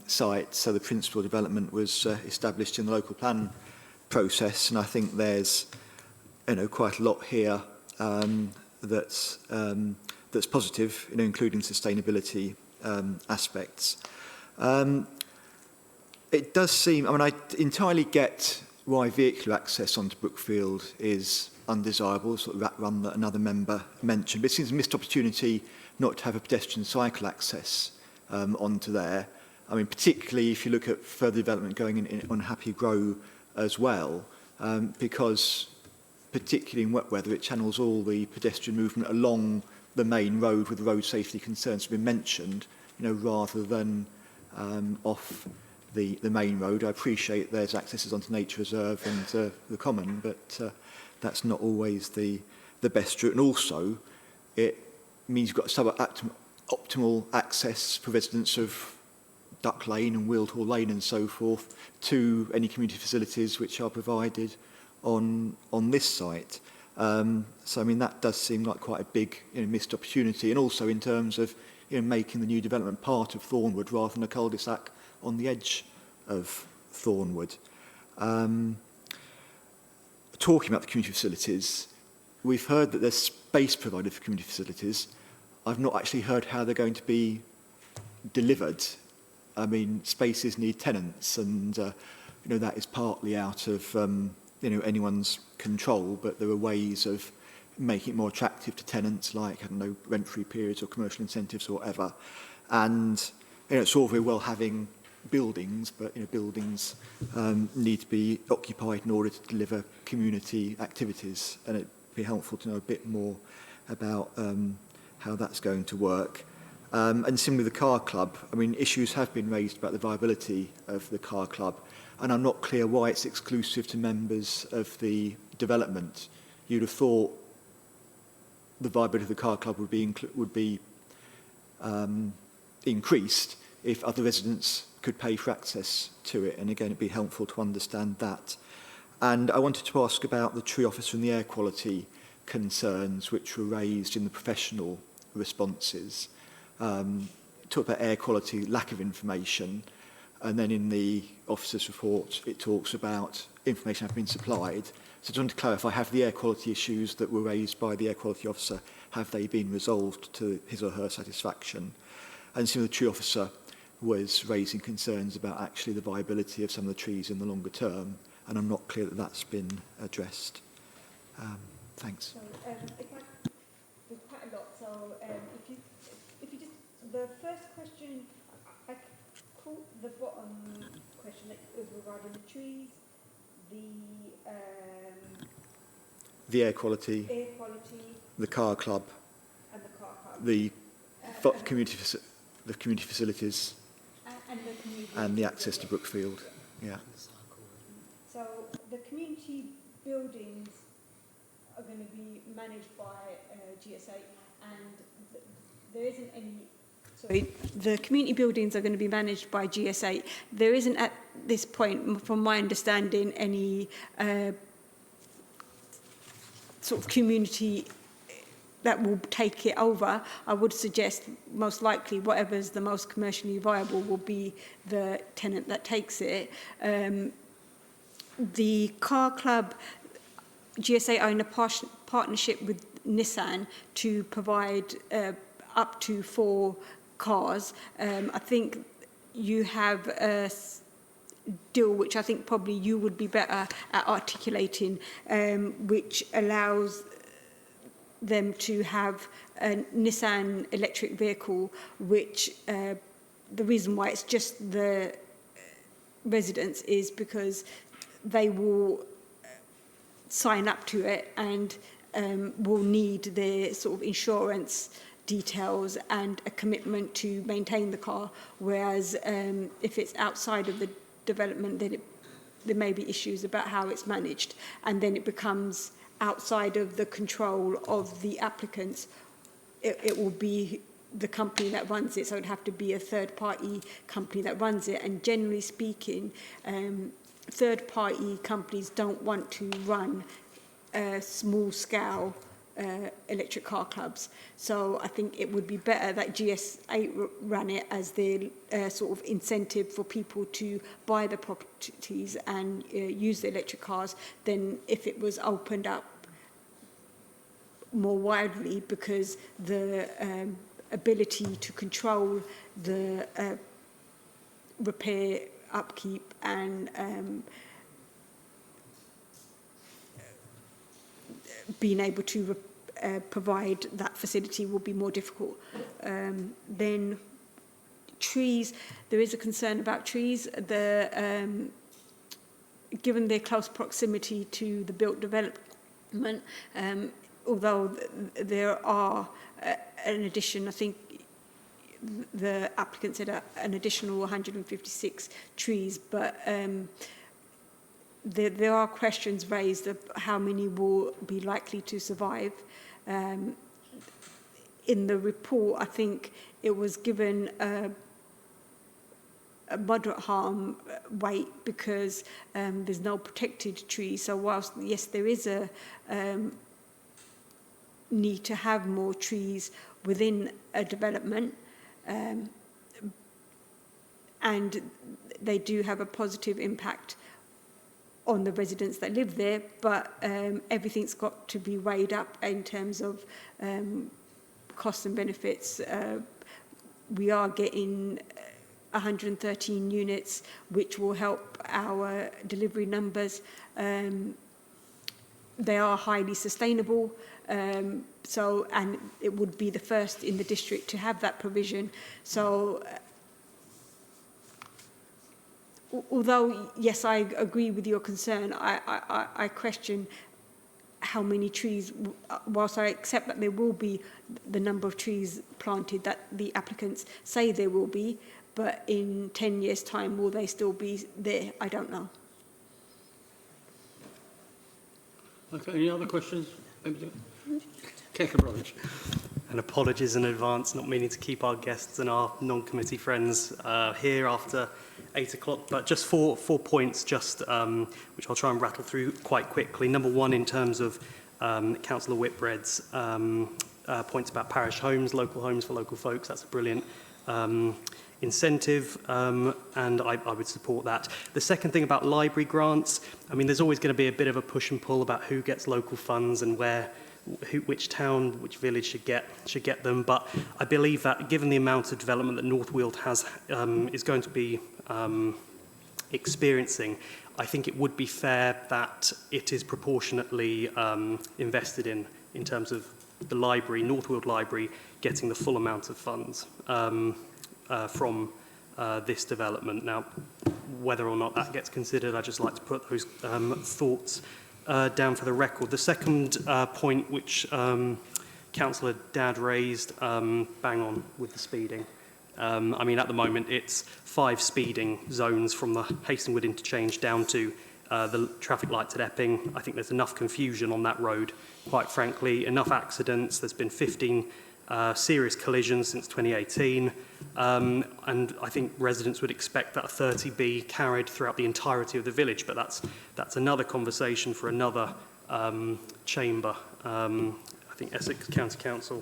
site, so the principal development was established in the local plan process, and I think there's quite a lot here that's positive, including sustainability aspects. It does seem, I mean, I entirely get why vehicular access onto Brookfield is undesirable, sort of that run that another member mentioned. But it seems a missed opportunity not to have a pedestrian cycle access onto there. I mean, particularly if you look at further development going in on Happy Grow as well, because particularly in wet weather, it channels all the pedestrian movement along the main road with the road safety concerns have been mentioned, rather than off the main road. I appreciate there's accesses onto Nature Reserve and the Common, but that's not always the best route. And also, it means you've got optimal access for residents of Duck Lane and Wildhall Lane and so forth to any community facilities which are provided on this site. So, I mean, that does seem like quite a big missed opportunity. And also in terms of making the new development part of Thornwood rather than a cul-de-sac on the edge of Thornwood. Talking about the community facilities, we've heard that there's space provided for community facilities. I've not actually heard how they're going to be delivered. I mean, spaces need tenants, and that is partly out of anyone's control, but there are ways of making it more attractive to tenants, like, I don't know, rent-free periods or commercial incentives or whatever. And it's all very well having buildings, but buildings need to be occupied in order to deliver community activities, and it'd be helpful to know a bit more about how that's going to work. And similarly with the car club, I mean, issues have been raised about the viability of the car club, and I'm not clear why it's exclusive to members of the development. You'd have thought the viability of the car club would be increased if other residents could pay for access to it, and again it'd be helpful to understand that. And I wanted to ask about the tree officer and the air quality concerns which were raised in the professional responses. Talk about air quality, lack of information, and then in the officer's report it talks about information having been supplied. So I just want to clarify, have the air quality issues that were raised by the air quality officer, have they been resolved to his or her satisfaction? And so the tree officer was raising concerns about actually the viability of some of the trees in the longer term, and I'm not clear that that's been addressed. Thanks. So, there's quite a lot. So, if you just the first question, I caught the bottom question that was regarding the trees, the air quality, the car club, and the the community facilities and the access to Brookfield. Yeah. So the community buildings are going to be managed by GSA, and there isn't any. Sorry, the community buildings are going to be managed by GSA. There isn't at this point, from my understanding, any sort of community that will take it over. I would suggest most likely whatever's the most commercially viable will be the tenant that takes it. The car club, GSA own a partnership with Nissan to provide up to 4 cars. I think you have a deal which I think probably you would be better at articulating, which allows them to have a Nissan electric vehicle, which the reason why it's just the residents is because they will sign up to it and will need their sort of insurance details and a commitment to maintain the car, whereas if it's outside of the development, then there may be issues about how it's managed, and then it becomes outside of the control of the applicants. It will be the company that runs it, so it'd have to be a third-party company that runs it, and generally speaking, third-party companies don't want to run small-scale electric car clubs. So I think it would be better that GSA ran it as their sort of incentive for people to buy the properties and use the electric cars than if it was opened up more widely, because the ability to control the repair, upkeep and being able to provide that facility will be more difficult. Then trees, there is a concern about trees. Given their close proximity to the built development, although there are an addition, I think the applicant said an additional 156 trees, but there are questions raised of how many will be likely to survive. In the report, I think it was given a moderate harm weight because there's no protected trees. So whilst, yes, there is a need to have more trees within a development, and they do have a positive impact on the residents that live there, but everything's got to be weighed up in terms of costs and benefits. We are getting 113 units, which will help our delivery numbers. They are highly sustainable, and it would be the first in the district to have that provision. So although, yes, I agree with your concern, I question how many trees, whilst I accept that there will be the number of trees planted that the applicants say there will be, but in 10 years' time, will they still be there? I don't know. Okay, any other questions? Councillor Brothers. And apologies in advance, not meaning to keep our guests and our non-committee friends here after 8 o'clock, but just four points, just which I'll try and rattle through quite quickly. Number one, in terms of Councillor Whitbread's points about parish homes, local homes for local folks, that's a brilliant incentive, and I would support that. The second thing about library grants, I mean, there's always going to be a bit of a push and pull about who gets local funds and which town, which village should get them. But I believe that given the amount of development that North Weald has is going to be experiencing, I think it would be fair that it is proportionately invested in terms of the library, North Weald Library, getting the full amount of funds from this development. Now, whether or not that gets considered, I'd just like to put those thoughts down for the record. The second point, which Councillor Dad raised, bang on with the speeding. I mean, at the moment, it's 5 speeding zones from the Hastingwood interchange down to the traffic lights at Epping. I think there's enough confusion on that road, quite frankly, enough accidents. There's been 15 serious collisions since 2018, and I think residents would expect that 30 be carried throughout the entirety of the village, but that's another conversation for another chamber. I think Essex County Council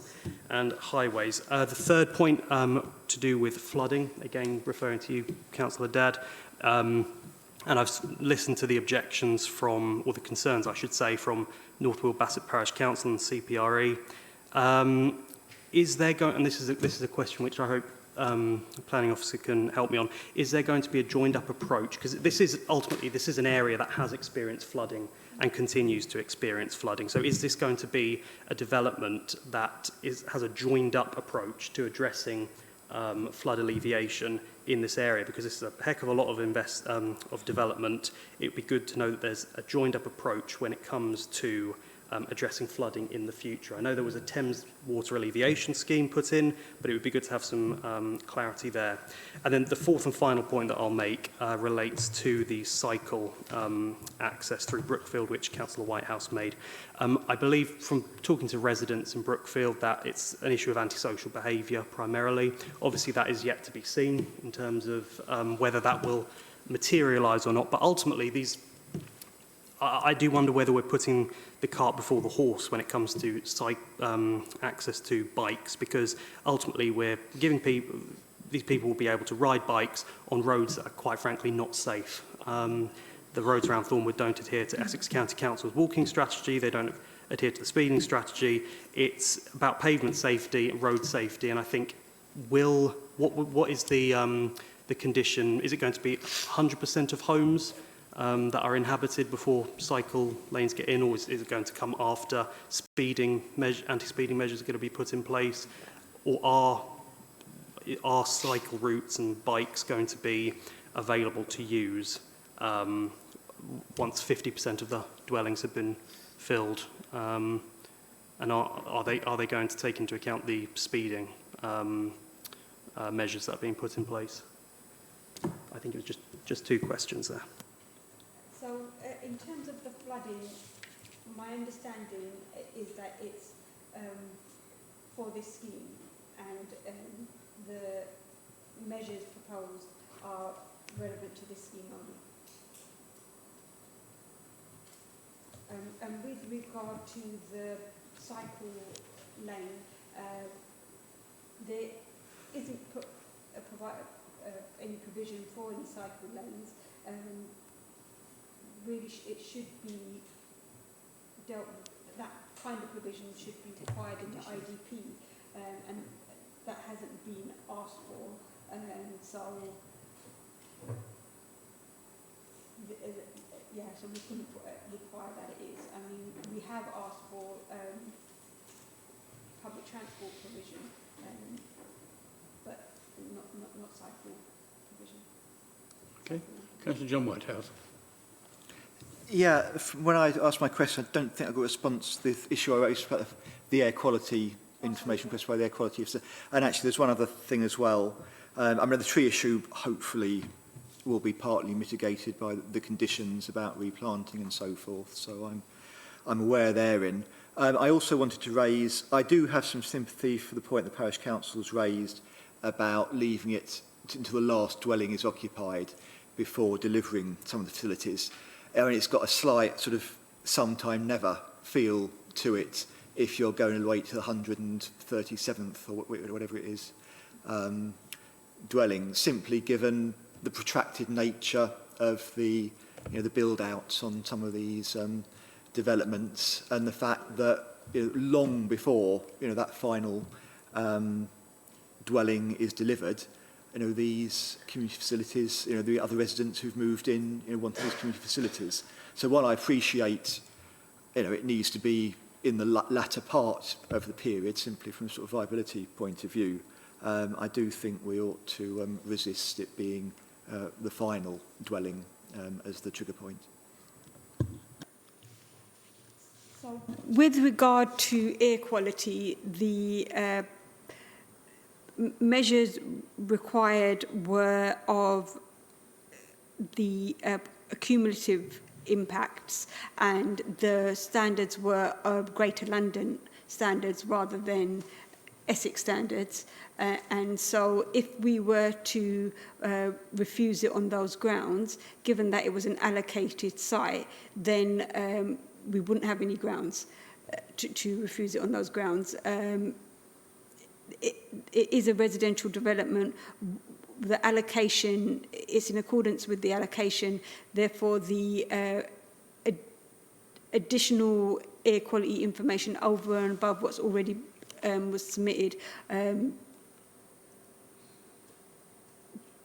and Highways. The third point to do with flooding, again referring to you, Councillor Dad, and I've listened to the objections from, or the concerns I should say, from North Weald Bassett Parish Council and CPRE. Is there going, and this is a question which I hope the planning officer can help me on, is there going to be a joined up approach? Because this is an area that has experienced flooding and continues to experience flooding. So is this going to be a development that has a joined up approach to addressing flood alleviation in this area? Because this is a heck of a lot of development. It would be good to know that there's a joined up approach when it comes to addressing flooding in the future. I know there was a Thames water alleviation scheme put in, but it would be good to have some clarity there. And then the fourth and final point that I'll make relates to the cycle access through Brookfield, which Councillor Whitehouse made. I believe from talking to residents in Brookfield that it's an issue of antisocial behaviour primarily. Obviously that is yet to be seen in terms of whether that will materialise or not, but ultimately I do wonder whether we're putting the cart before the horse when it comes to access to bikes, because ultimately we're giving these people will be able to ride bikes on roads that are quite frankly not safe. The roads around Thornwood don't adhere to Essex County Council's walking strategy, they don't adhere to the speeding strategy. It's about pavement safety and road safety, and I think what is the condition? Is it going to be 100% of homes that are inhabited before cycle lanes get in, or is it going to come after anti-speeding measures are going to be put in place, or are cycle routes and bikes going to be available to use once 50% of the dwellings have been filled? And are they going to take into account the speeding measures that are being put in place? I think it was just 2 questions there. So, in terms of the flooding, my understanding is that it's for this scheme, and the measures proposed are relevant to this scheme only. And with regard to the cycle lane, there isn't any provision for any cycle lanes. Really, it should be dealt with. That kind of provision should be required in the IDP, and that hasn't been asked for. So we couldn't require that it is. I mean, we have asked for public transport provision, but not cycle provision. Okay, Councillor John Whitehouse. Yeah, when I asked my question, I don't think I got a response to the issue I raised about the air quality information requested by the air quality officer. And actually, there's one other thing as well. I mean, the tree issue hopefully will be partly mitigated by the conditions about replanting and so forth. So I'm aware therein. I also wanted to raise, I do have some sympathy for the point the parish council's raised about leaving it until the last dwelling is occupied before delivering some of the facilities. I mean, it's got a slight sort of sometime never feel to it if you're going to wait to the 137th or whatever it is dwelling, simply given the protracted nature of the build outs on some of these developments, and the fact that long before that final dwelling is delivered, these community facilities, the other residents who've moved in, want these community facilities. So while I appreciate, it needs to be in the latter part of the period, simply from a sort of viability point of view, I do think we ought to resist it being the final dwelling as the trigger point. So So, with regard to air quality, the measures required were of the cumulative impacts, and the standards were of Greater London standards rather than Essex standards. And so if we were to refuse it on those grounds, given that it was an allocated site, then we wouldn't have any grounds to refuse it on those grounds. It is a residential development. The allocation is in accordance with the allocation, therefore the additional air quality information over and above what's already was submitted,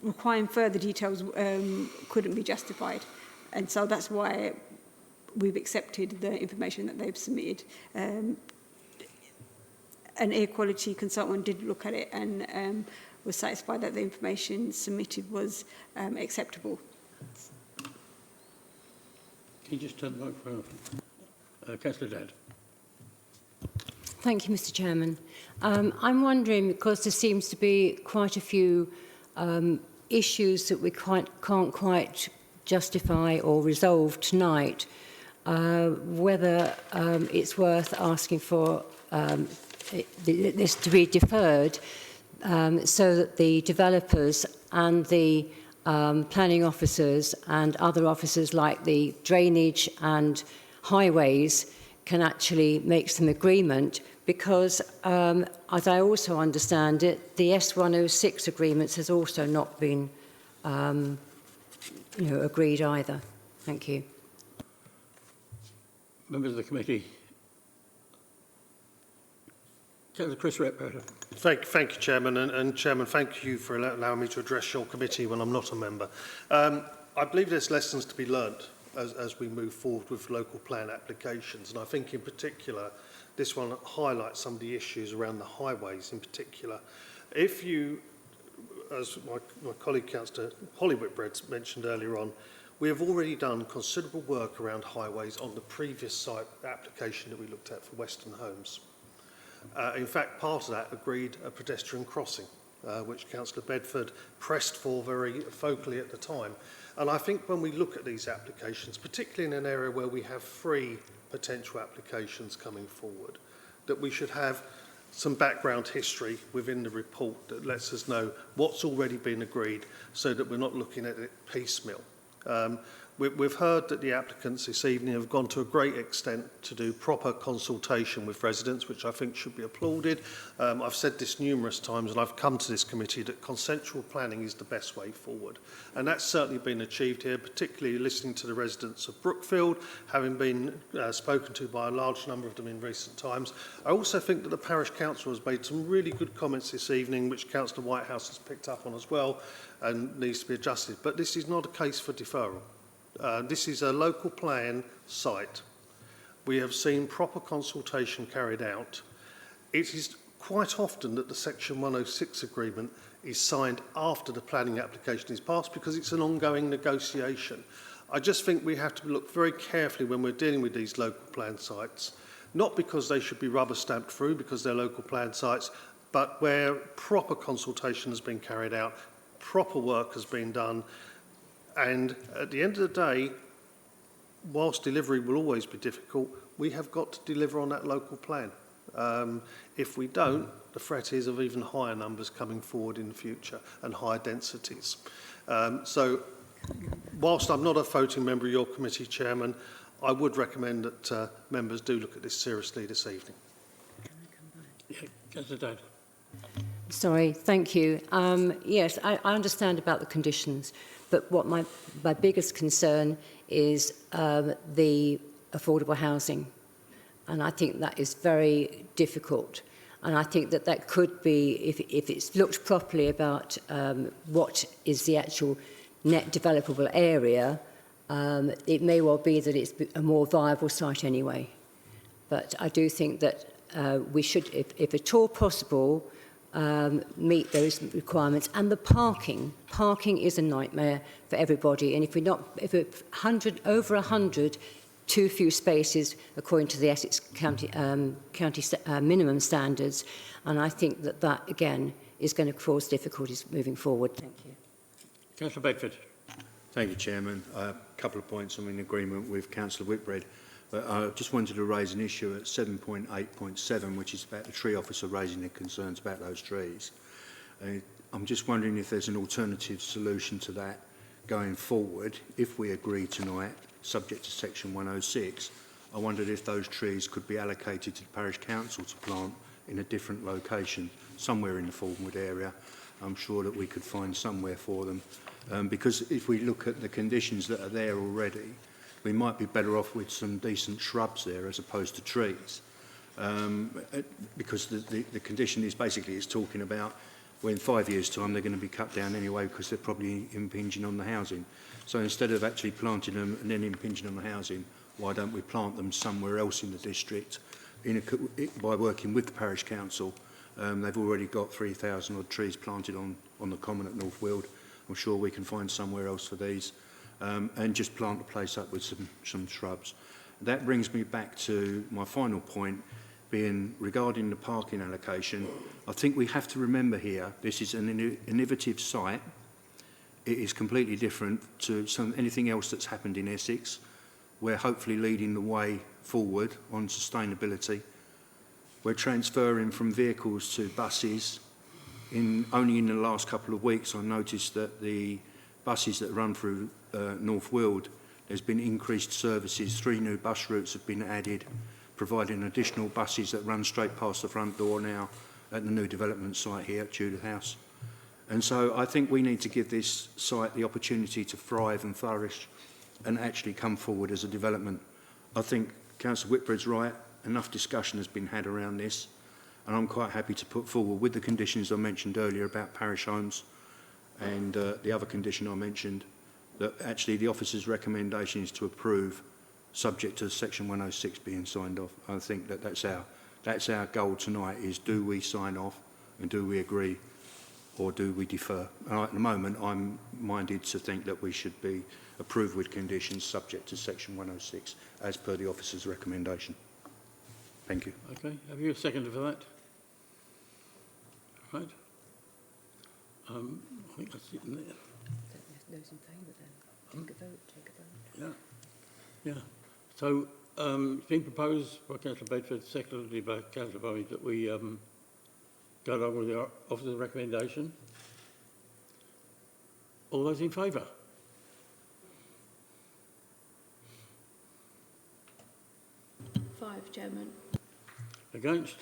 requiring further details couldn't be justified. And so that's why we've accepted the information that they've submitted. An air quality consultant did look at it and was satisfied that the information submitted was acceptable. Can you just turn the microphone off? Councillor Dad. Thank you, Mr. Chairman. I'm wondering, because there seems to be quite a few issues that we can't quite justify or resolve tonight, whether it's worth asking for this to be deferred so that the developers and the planning officers and other officers like the drainage and highways can actually make some agreement, because as I also understand it, the S106 agreements has also not been agreed either. Thank you. Members of the committee. Councillor Chris Repberger. Thank you, Chairman. And Chairman, thank you for allowing me to address your committee when I'm not a member. I believe there's lessons to be learnt as we move forward with local plan applications. And I think in particular, this one highlights some of the issues around the highways in particular. If you, as my colleague Councillor Holly Whitbread mentioned earlier on, we have already done considerable work around highways on the previous site application that we looked at for Western Homes. In fact, part of that agreed a pedestrian crossing, which Councillor Bedford pressed for very vocally at the time. And I think when we look at these applications, particularly in an area where we have 3 potential applications coming forward, that we should have some background history within the report that lets us know what's already been agreed, so that we're not looking at it piecemeal. We've heard that the applicants this evening have gone to a great extent to do proper consultation with residents, which I think should be applauded. I've said this numerous times, and I've come to this committee, that consensual planning is the best way forward. And that's certainly been achieved here, particularly listening to the residents of Brookfield, having been spoken to by a large number of them in recent times. I also think that the Parish Council has made some really good comments this evening, which Councillor Whitehouse has picked up on as well, and needs to be adjusted. But this is not a case for deferral. This is a local plan site. We have seen proper consultation carried out. It is quite often that the Section 106 agreement is signed after the planning application is passed, because it's an ongoing negotiation. I just think we have to look very carefully when we're dealing with these local plan sites, not because they should be rubber stamped through because they're local plan sites, but where proper consultation has been carried out, proper work has been done. And at the end of the day, whilst delivery will always be difficult, we have got to deliver on that local plan. If we don't, the threat is of even higher numbers coming forward in the future and higher densities. So whilst I'm not a voting member of your committee, Chairman, I would recommend that members do look at this seriously this evening. Councillor Dad. Sorry, thank you. Yes, I understand about the conditions, but what my biggest concern is the affordable housing. And I think that is very difficult. And I think that that could be, if it's looked properly about what is the actual net developable area, it may well be that it's a more viable site anyway. But I do think that we should, if at all possible, meet those requirements. And the parking is a nightmare for everybody. And if we're not, if it's over 100 too few spaces according to the Essex County, minimum standards. And I think that that, again, is going to cause difficulties moving forward. Thank you. Councillor Bedford. Thank you, Chairman. A couple of points I'm in agreement with Councillor Whitbread. But I just wanted to raise an issue at 7.8.7, which is about the tree officer raising their concerns about those trees. I'm just wondering if there's an alternative solution to that going forward. If we agree tonight, subject to section 106, I wondered if those trees could be allocated to the parish council to plant in a different location, somewhere in the Thornwood area. I'm sure that we could find somewhere for them. Because if we look at the conditions that are there already, we might be better off with some decent shrubs there as opposed to trees. Because the condition is basically it's talking about when 5 years' time they're going to be cut down anyway because they're probably impinging on the housing. So instead of actually planting them and then impinging on the housing, why don't we plant them somewhere else in the district by working with the parish council? They've already got 3,000 odd trees planted on the common at North Weald. I'm sure we can find somewhere else for these and just plant the place up with some shrubs. That brings me back to my final point, being regarding the parking allocation. I think we have to remember here, this is an innovative site. It is completely different to anything else that's happened in Essex. We're hopefully leading the way forward on sustainability. We're transferring from vehicles to buses. Only in the last couple of weeks, I noticed that the buses that run through North Weald, there's been increased services. 3 new bus routes have been added, providing additional buses that run straight past the front door now at the new development site here at Tudor House. And so I think we need to give this site the opportunity to thrive and flourish and actually come forward as a development. I think Councillor Whitbread's right. Enough discussion has been had around this, and I'm quite happy to put forward, with the conditions I mentioned earlier about parish homes and the other condition I mentioned, that actually the officer's recommendation is to approve, subject to section 106 being signed off. I think that that's our goal tonight, is do we sign off and do we agree or do we defer? At the moment, I'm minded to think that we should be approved with conditions subject to section 106 as per the officer's recommendation. Thank you. Okay, have you a seconder for that? Right. I think that's it in there. Those in favour then? Take a vote. Yeah. So, it's been proposed by Councillor Bedford, seconded by Councillor Bowie, that we go along with the officer's recommendation. All those in favour? Five, Chairman. Against?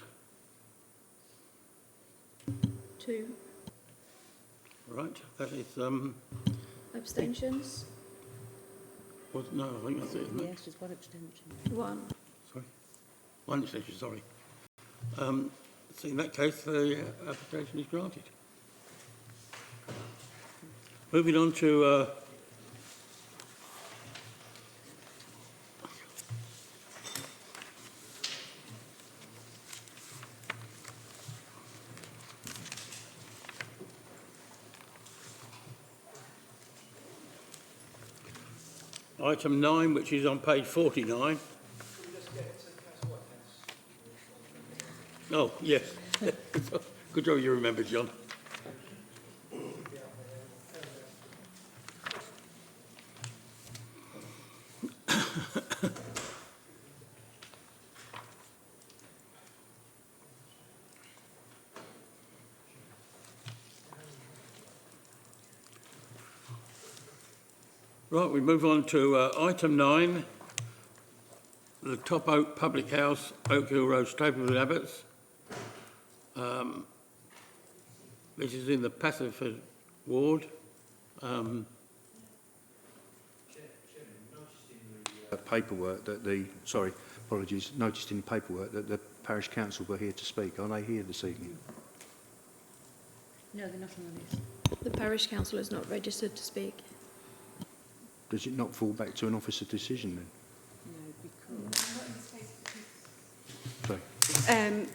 2. Right, that is, Abstentions? no, I think that's it, isn't it? Yes, there's 1 abstention. 1. Sorry. 1 abstention, sorry. So in that case, the application is granted. Moving on to item 9, which is on page 49. Oh, yes. Good job you remembered, John. Right, we move on to item 9, the Top Oak Public House, Oak Hill Road, Stapleton Abbots. This is in the Passiford ward. Paperwork that noticed in the paperwork that the parish council were here to speak. Are they here this evening? No, they're not on the list. The parish council is not registered to speak. Does it not fall back to an officer decision then? No, because... Sorry.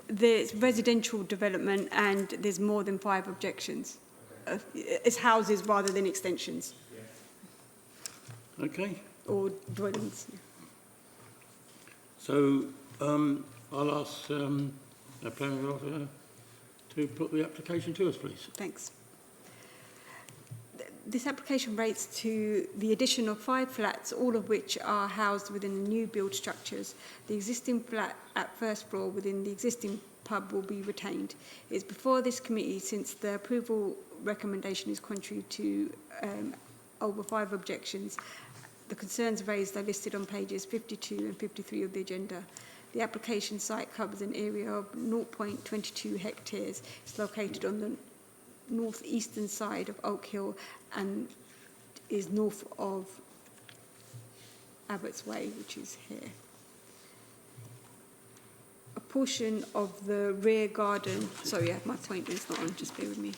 There's residential development and there's more than 5 objections. It's houses rather than extensions. Okay. Or dwellings. So I'll ask our planning officer to put the application to us, please. Thanks. This application relates to the addition of 5 flats, all of which are housed within the new build structures. The existing flat at first floor within the existing pub will be retained. It's before this committee since the approval recommendation is contrary to over 5 objections. The concerns raised are listed on pages 52 and 53 of the agenda. The application site covers an area of 0.22 hectares. It's located on the northeastern side of Oak Hill and is north of Abbott's Way, which is here. A portion of the rear garden, sorry, yeah, my pointer's not on, just bear with me.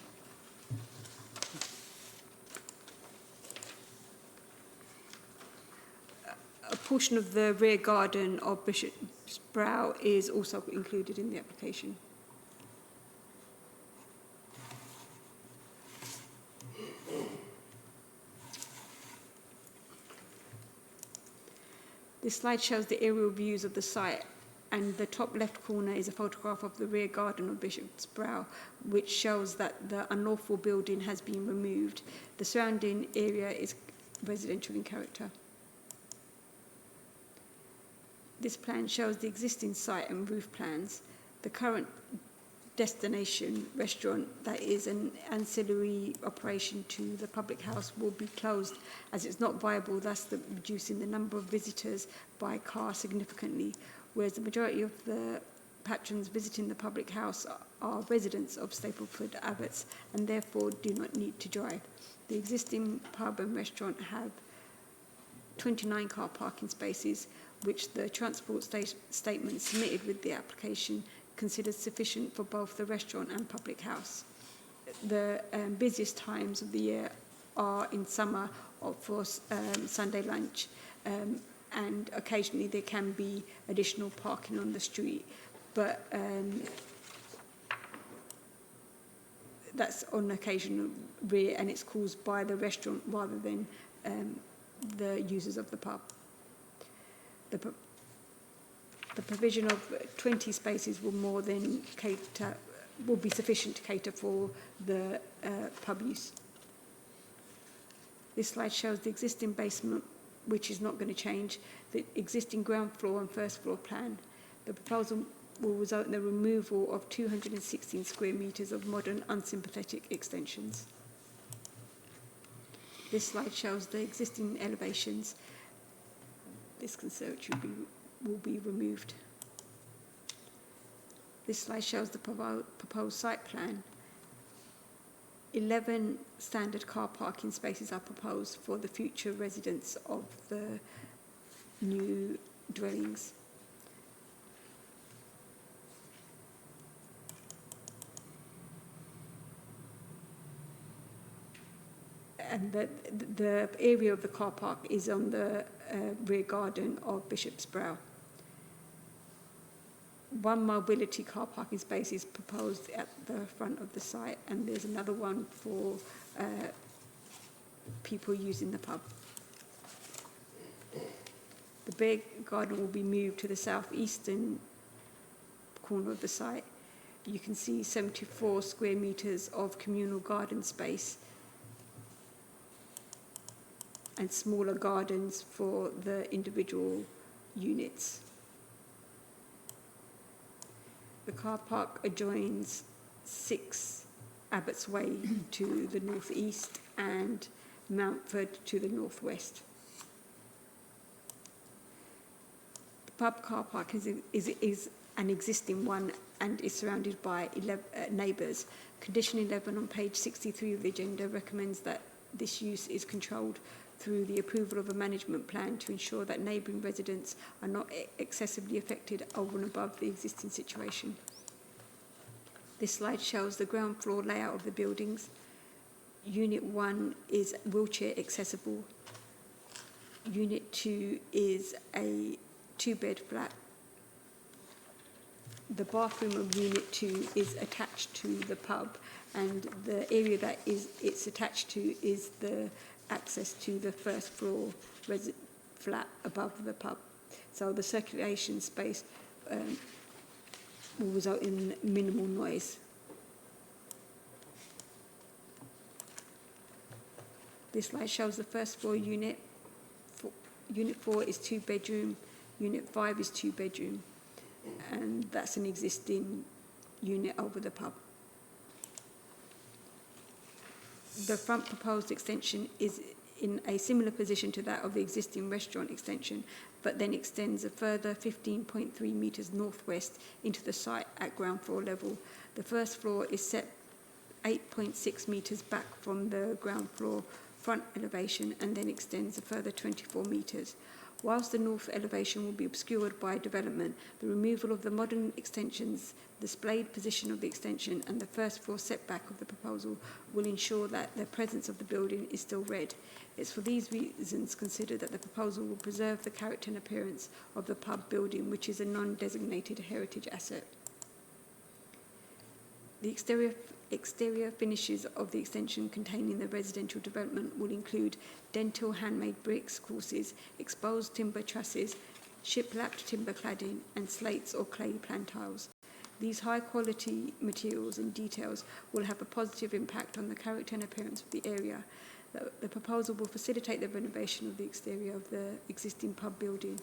A portion of the rear garden of Bishop's Brow is also included in the application. This slide shows the aerial views of the site, and the top left corner is a photograph of the rear garden of Bishop's Brow, which shows that the unlawful building has been removed. The surrounding area is residential in character. This plan shows the existing site and roof plans. The current destination restaurant, that is an ancillary operation to the public house, will be closed as it's not viable, thus reducing the number of visitors by car significantly, whereas the majority of the patrons visiting the public house are residents of Stapleford Abbots and therefore do not need to drive. The existing pub and restaurant have 29 car parking spaces, which the transport statement submitted with the application considered sufficient for both the restaurant and public house. The busiest times of the year are in summer or for Sunday lunch, and occasionally there can be additional parking on the street, but that's on occasion rare, and it's caused by the restaurant rather than the users of the pub. The provision of 20 spaces will be sufficient to cater for the pub use. This slide shows the existing basement, which is not going to change, the existing ground floor and first floor plan. The proposal will result in the removal of 216 square metres of modern unsympathetic extensions. This slide shows the existing elevations. This conservatory will be removed. This slide shows the proposed site plan. 11 standard car parking spaces are proposed for the future residents of the new dwellings. And the area of the car park is on the rear garden of Bishop's Brow. 1 mobility car parking space is proposed at the front of the site, and there's another one for people using the pub. The big garden will be moved to the southeastern corner of the site. You can see 74 square metres of communal garden space and smaller gardens for the individual units. The car park adjoins 6 Abbott's Way to the northeast and Mountford to the northwest. The pub car park is an existing one and is surrounded by 11 neighbours. Condition 11 on page 63 of the agenda recommends that this use is controlled through the approval of a management plan to ensure that neighbouring residents are not excessively affected over and above the existing situation. This slide shows the ground floor layout of the buildings. Unit 1 is wheelchair accessible. Unit 2 is a 2-bed flat. The bathroom of Unit 2 is attached to the pub, and the area that it's attached to is the access to the first floor flat above the pub. so the circulation space will result in minimal noise. This slide shows the first floor unit. Unit 4 is 2-bedroom, Unit 5 is 2-bedroom, and that's an existing unit over the pub. The front proposed extension is in a similar position to that of the existing restaurant extension, but then extends a further 15.3 metres northwest into the site at ground floor level. The first floor is set 8.6 metres back from the ground floor front elevation and then extends a further 24 metres. Whilst the north elevation will be obscured by development, the removal of the modern extensions, displayed position of the extension and the first floor setback of the proposal will ensure that the presence of the building is still read. It's for these reasons considered that the proposal will preserve the character and appearance of the pub building, which is a non-designated heritage asset. The exterior finishes of the extension containing the residential development will include dental handmade bricks courses, exposed timber trusses, shiplapped timber cladding, and slates or clay plan tiles. These high-quality materials and details will have a positive impact on the character and appearance of the area. The proposal will facilitate the renovation of the exterior of the existing pub building.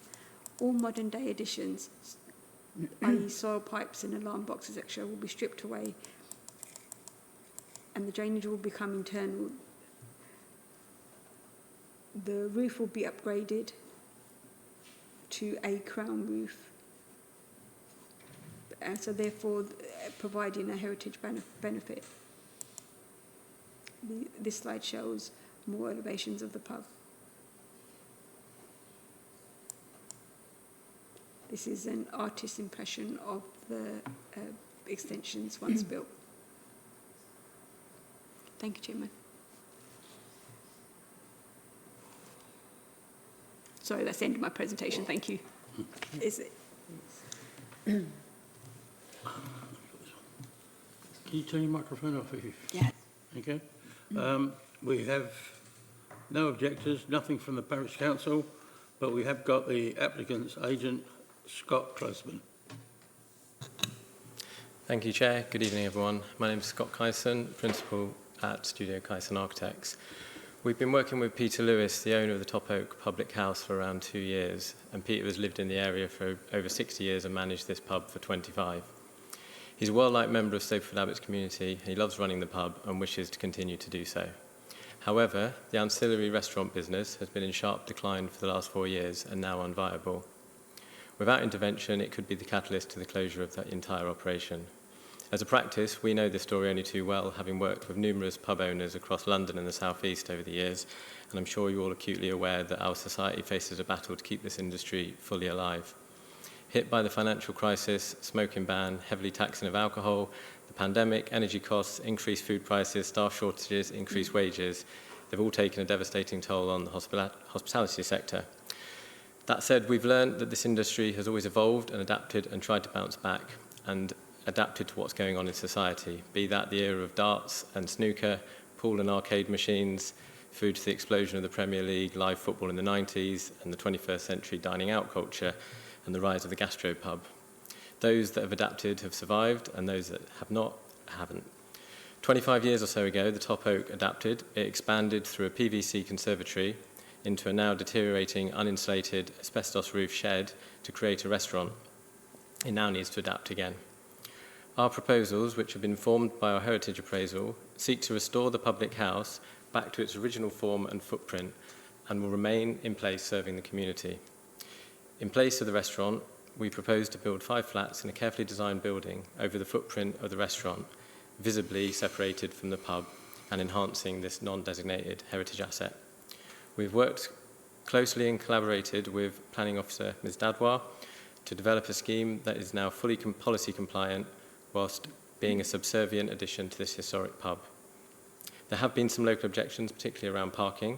All modern-day additions, i.e. soil pipes and alarm boxes, etc., will be stripped away and the drainage will become internal. The roof will be upgraded to a crown roof, so therefore providing a heritage benefit. This slide shows more elevations of the pub. This is an artist's impression of the extensions once built. Thank you, Chairman. Sorry, that's the end of my presentation. Thank you. Is it? Can you turn your microphone off if you... Yeah. Okay. We have no objectors, nothing from the Parish Council, but we have got the applicant's agent, Scott Closeman. Thank you, Chair. Good evening, everyone. My name is Scott Kyson, Principal at Studio Kyson Architects. We've been working with Peter Lewis, the owner of the Top Oak Public House, for around 2 years, and Peter has lived in the area for over 60 years and managed this pub for 25. He's a well-liked member of Stapleton Abbott's community. He loves running the pub and wishes to continue to do so. However, the ancillary restaurant business has been in sharp decline for the last 4 years and now unviable. Without intervention, it could be the catalyst to the closure of that entire operation. As a practice, we know this story only too well, having worked with numerous pub owners across London and the South East over the years, and I'm sure you're all acutely aware that our society faces a battle to keep this industry fully alive. Hit by the financial crisis, smoking ban, heavily taxing of alcohol, the pandemic, energy costs, increased food prices, staff shortages, increased wages, they've all taken a devastating toll on the hospitality sector. That said, we've learned that this industry has always evolved and adapted and tried to bounce back and adapted to what's going on in society, be that the era of darts and snooker, pool and arcade machines, through to the explosion of the Premier League, live football in the 90s, and the 21st century dining out culture, and the rise of the gastropub. Those that have adapted have survived, and those that have not, haven't. 25 years or so ago, the Top Oak adapted. It expanded through a PVC conservatory into a now deteriorating, uninsulated, asbestos roof shed to create a restaurant. It now needs to adapt again. Our proposals, which have been formed by our heritage appraisal, seek to restore the public house back to its original form and footprint and will remain in place serving the community. In place of the restaurant, we propose to build 5 flats in a carefully designed building over the footprint of the restaurant, visibly separated from the pub and enhancing this non-designated heritage asset. We've worked closely and collaborated with Planning Officer Ms. Dadwar to develop a scheme that is now fully policy compliant whilst being a subservient addition to this historic pub. There have been some local objections, particularly around parking,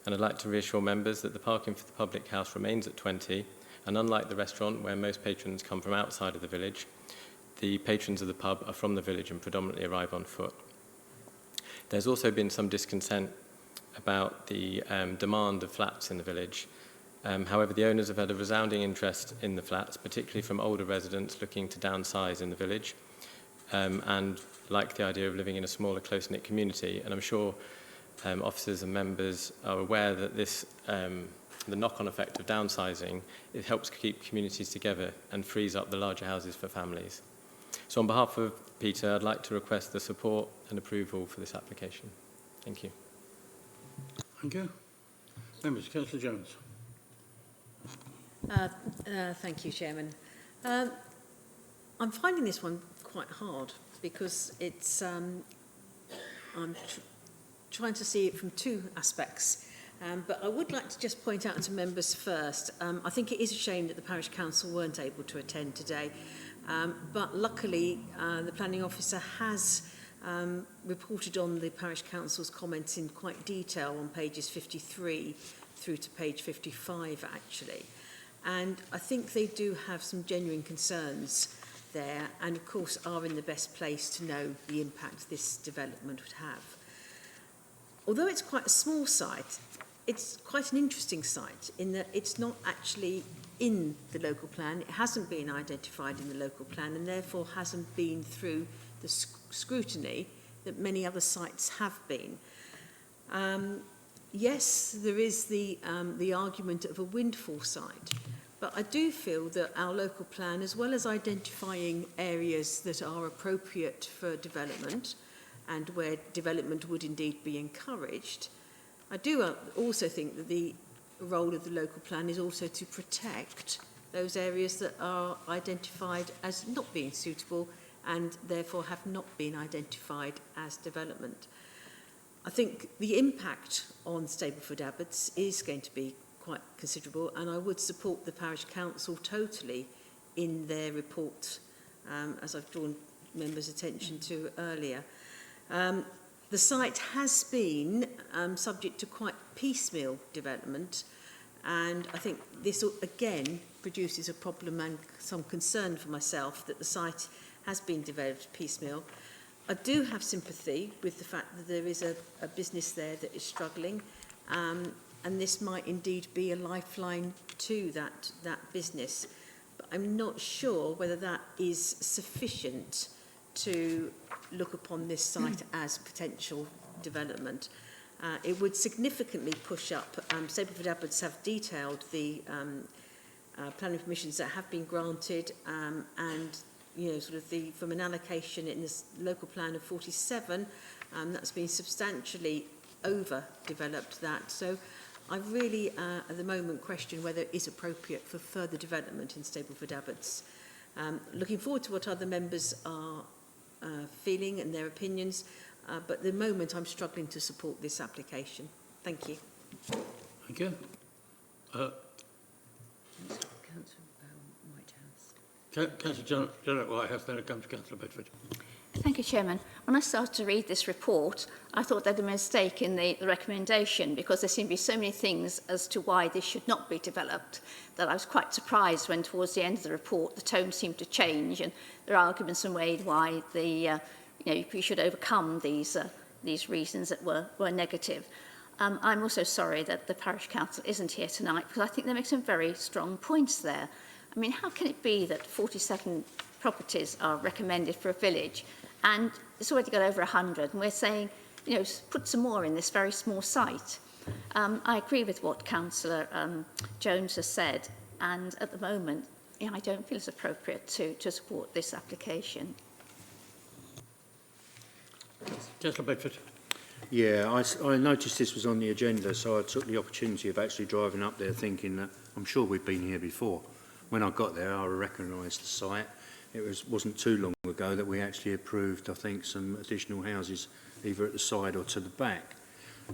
and I'd like to reassure members that the parking for the public house remains at 20, and unlike the restaurant, where most patrons come from outside of the village, the patrons of the pub are from the village and predominantly arrive on foot. There's also been some discontent about the demand of flats in the village. However, the owners have had a resounding interest in the flats, particularly from older residents looking to downsize in the village, and like the idea of living in a smaller, close-knit community. And I'm sure officers and members are aware that this, the knock-on effect of downsizing, it helps keep communities together and frees up the larger houses for families. So on behalf of Peter, I'd like to request the support and approval for this application. Thank you. Thank you. Members, Councillor Jones. Thank you, Chairman. I'm finding this one quite hard because it's I'm trying to see it from two aspects. But I would like to just point out to members first, I think it is a shame that the Parish Council weren't able to attend today. But luckily, the Planning Officer has reported on the Parish Council's comments in quite detail on pages 53 through to page 55, actually. And I think they do have some genuine concerns there, and of course are in the best place to know the impact this development would have. Although it's quite a small site, it's quite an interesting site in that it's not actually in the local plan. It hasn't been identified in the local plan and therefore hasn't been through the scrutiny that many other sites have been. Yes, there is the argument of a windfall site, but I do feel that our local plan, as well as identifying areas that are appropriate for development and where development would indeed be encouraged, I do also think that the role of the local plan is also to protect those areas that are identified as not being suitable and therefore have not been identified as development. I think the impact on Stapleford Abbots is going to be quite considerable, and I would support the Parish Council totally in their report, as I've drawn members' attention to earlier. The site has been subject to quite piecemeal development, and I think this again produces a problem and some concern for myself that the site has been developed piecemeal. I do have sympathy with the fact that there is a business there that is struggling, and this might indeed be a lifeline to that business. But I'm not sure whether that is sufficient to look upon this site as potential development. It would significantly push up, Stapleford Abbots have detailed the planning permissions that have been granted, and you know, sort of from an allocation in this local plan of 47, that's been substantially overdeveloped that. So I really, at the moment, question whether it is appropriate for further development in Stapleford Abbots. Looking forward to what other members are feeling and their opinions, but at the moment I'm struggling to support this application. Thank you. Thank you. Councillor Janet Whitehouse, then it comes to Councillor Bedford. Thank you, Chairman. When I started to read this report, I thought there had been a mistake in the recommendation because there seemed to be so many things as to why this should not be developed that I was quite surprised when towards the end of the report the tone seemed to change and there are arguments made why we should overcome these reasons that were negative. I'm also sorry that the Parish Council isn't here tonight because I think they make some very strong points there. I mean, how can it be that 47 properties are recommended for a village and it's already got over 100 and we're saying, you know, put some more in this very small site? I agree with what Councillor Jones has said, and at the moment, I don't feel it's appropriate to support this application. Councillor Bedford. Yeah, I noticed this was on the agenda, so I took the opportunity of actually driving up there thinking that I'm sure we've been here before. When I got there, I recognised the site. It wasn't too long ago that we actually approved, I think, some additional houses either at the side or to the back.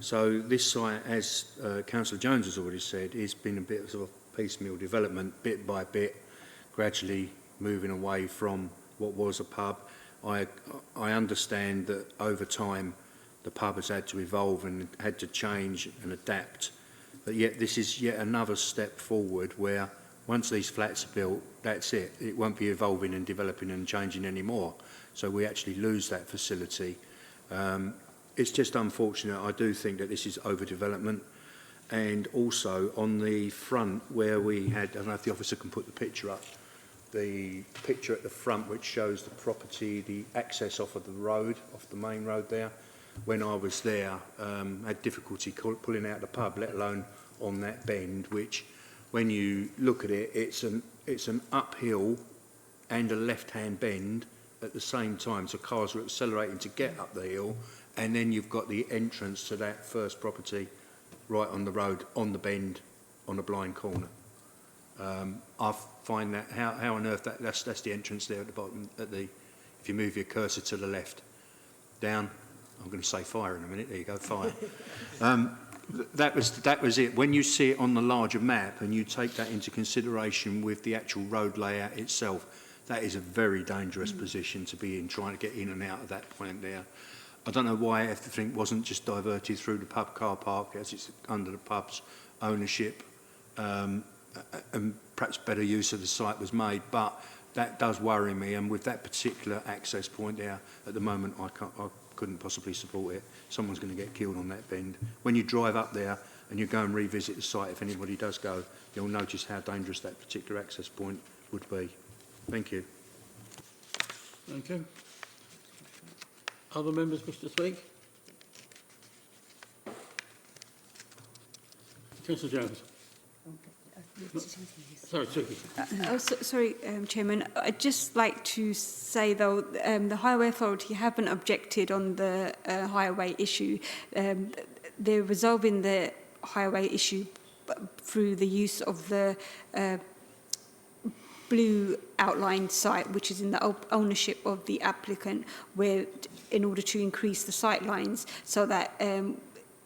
So this site, as Councillor Jones has already said, has been a bit of sort of piecemeal development, bit by bit, gradually moving away from what was a pub. I understand that over time the pub has had to evolve and had to change and adapt, but yet this is yet another step forward where once these flats are built, that's it. It won't be evolving and developing and changing anymore. So we actually lose that facility. It's just unfortunate. I do think that this is overdevelopment. and also on the front where we had, I don't know if the officer can put the picture up, the picture at the front which shows the property, the access off of the road, off the main road there. When I was there, had difficulty pulling out the pub, let alone on that bend, which when you look at it, it's an uphill and a left-hand bend at the same time, so cars are accelerating to get up the hill, and then you've got the entrance to that first property right on the road, on the bend, on a blind corner. I find that, how on earth, that's the entrance there at the bottom, if you move your cursor to the left, down, I'm going to say fire in a minute, there you go, fire. That was it. When you see it on the larger map and you take that into consideration with the actual road layout itself, that is a very dangerous position to be in, trying to get in and out of that point there. I don't know why everything wasn't just diverted through the pub car park, as it's under the pub's ownership, and perhaps better use of the site was made, but that does worry me, and with that particular access point there, at the moment I couldn't possibly support it. Someone's going to get killed on that bend. When you drive up there and you go and revisit the site, if anybody does go, you'll notice how dangerous that particular access point would be. Thank you. Thank you. Other members wish to speak? Councillor Jones. Sorry, Suki. Sorry, Chairman. I'd just like to say, though, the Highway Authority haven't objected on the highway issue. They're resolving the highway issue through the use of the blue outlined site, which is in the ownership of the applicant, where in order to increase the sight lines so that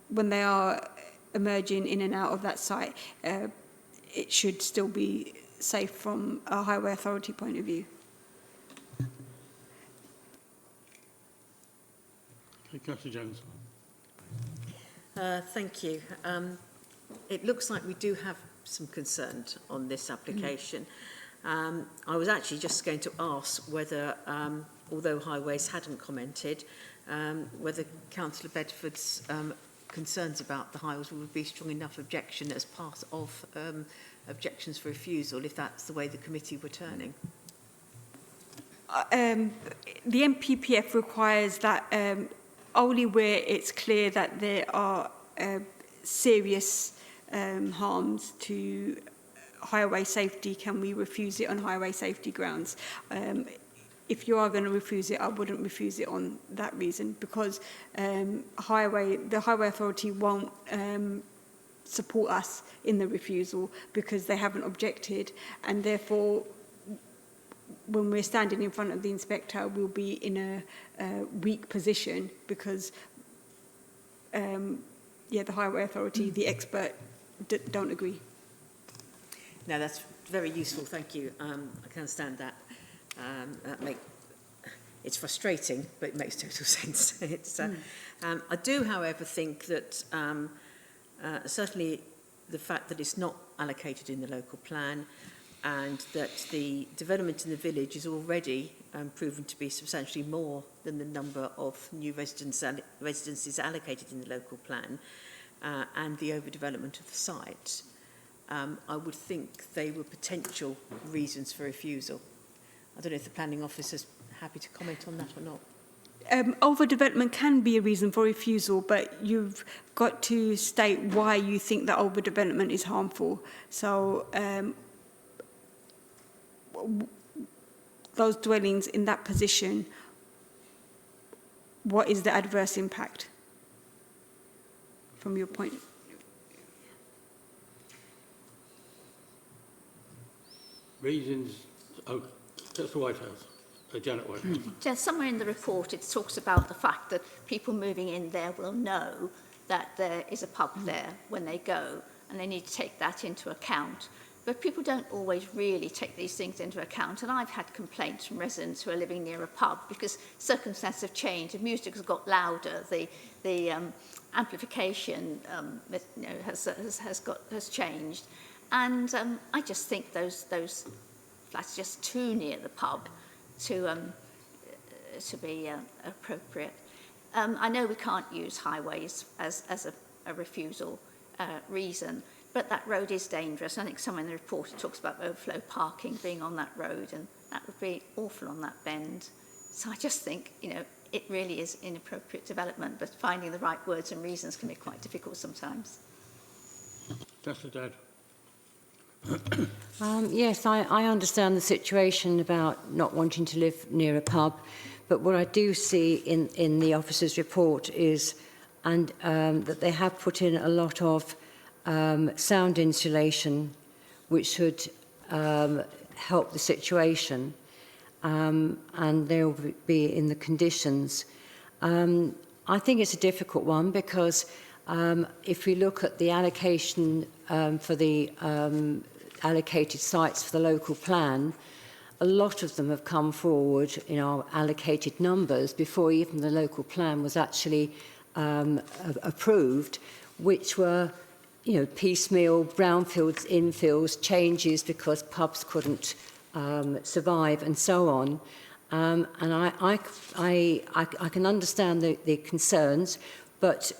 when they are emerging in and out of that site, it should still be safe from a Highway Authority point of view. Councillor Jones. Thank you. It looks like we do have some concern on this application. I was actually just going to ask whether, although Highways hadn't commented, whether Councillor Bedford's concerns about the highways would be strong enough objection as part of objections for refusal, if that's the way the committee were turning. The MPPF requires that only where it's clear that there are serious harms to highway safety can we refuse it on highway safety grounds. If you are going to refuse it, I wouldn't refuse it on that reason, because the Highway Authority won't support us in the refusal because they haven't objected, and therefore when we're standing in front of the inspector we'll be in a weak position because the Highway Authority, the expert, don't agree. No, that's very useful, thank you. I can understand that. It's frustrating, but it makes total sense. I do, however, think that certainly the fact that it's not allocated in the local plan and that the development in the village is already proven to be substantially more than the number of new residences allocated in the local plan and the overdevelopment of the site, I would think they were potential reasons for refusal. I don't know if the planning officer's happy to comment on that or not. Overdevelopment can be a reason for refusal, but you've got to state why you think that overdevelopment is harmful. So those dwellings in that position, what is the adverse impact from your point? Reasons. Oh, that's the White House. Janet Whitehouse. Just somewhere in the report it talks about the fact that people moving in there will know that there is a pub there when they go, and they need to take that into account. But people don't always really take these things into account, and I've had complaints from residents who are living near a pub because circumstances have changed, the music has got louder, the amplification has changed, and I just think those flats are just too near the pub to be appropriate. I know we can't use highways as a refusal reason. But that road is dangerous. I think somewhere in the report it talks about overflow parking being on that road, and that would be awful on that bend. So I just think, you know, it really is inappropriate development, but finding the right words and reasons can be quite difficult sometimes. Councillor Dad. Yes, I understand the situation about not wanting to live near a pub, but what I do see in the officer's report is that they have put in a lot of sound insulation, which should help the situation, and they'll be in the conditions. I think it's a difficult one because if we look at the allocation for the allocated sites for the local plan, a lot of them have come forward in our allocated numbers before even the local plan was actually approved, which were, you know, piecemeal brownfields, infills, changes because pubs couldn't survive and so on. And I can understand the concerns, but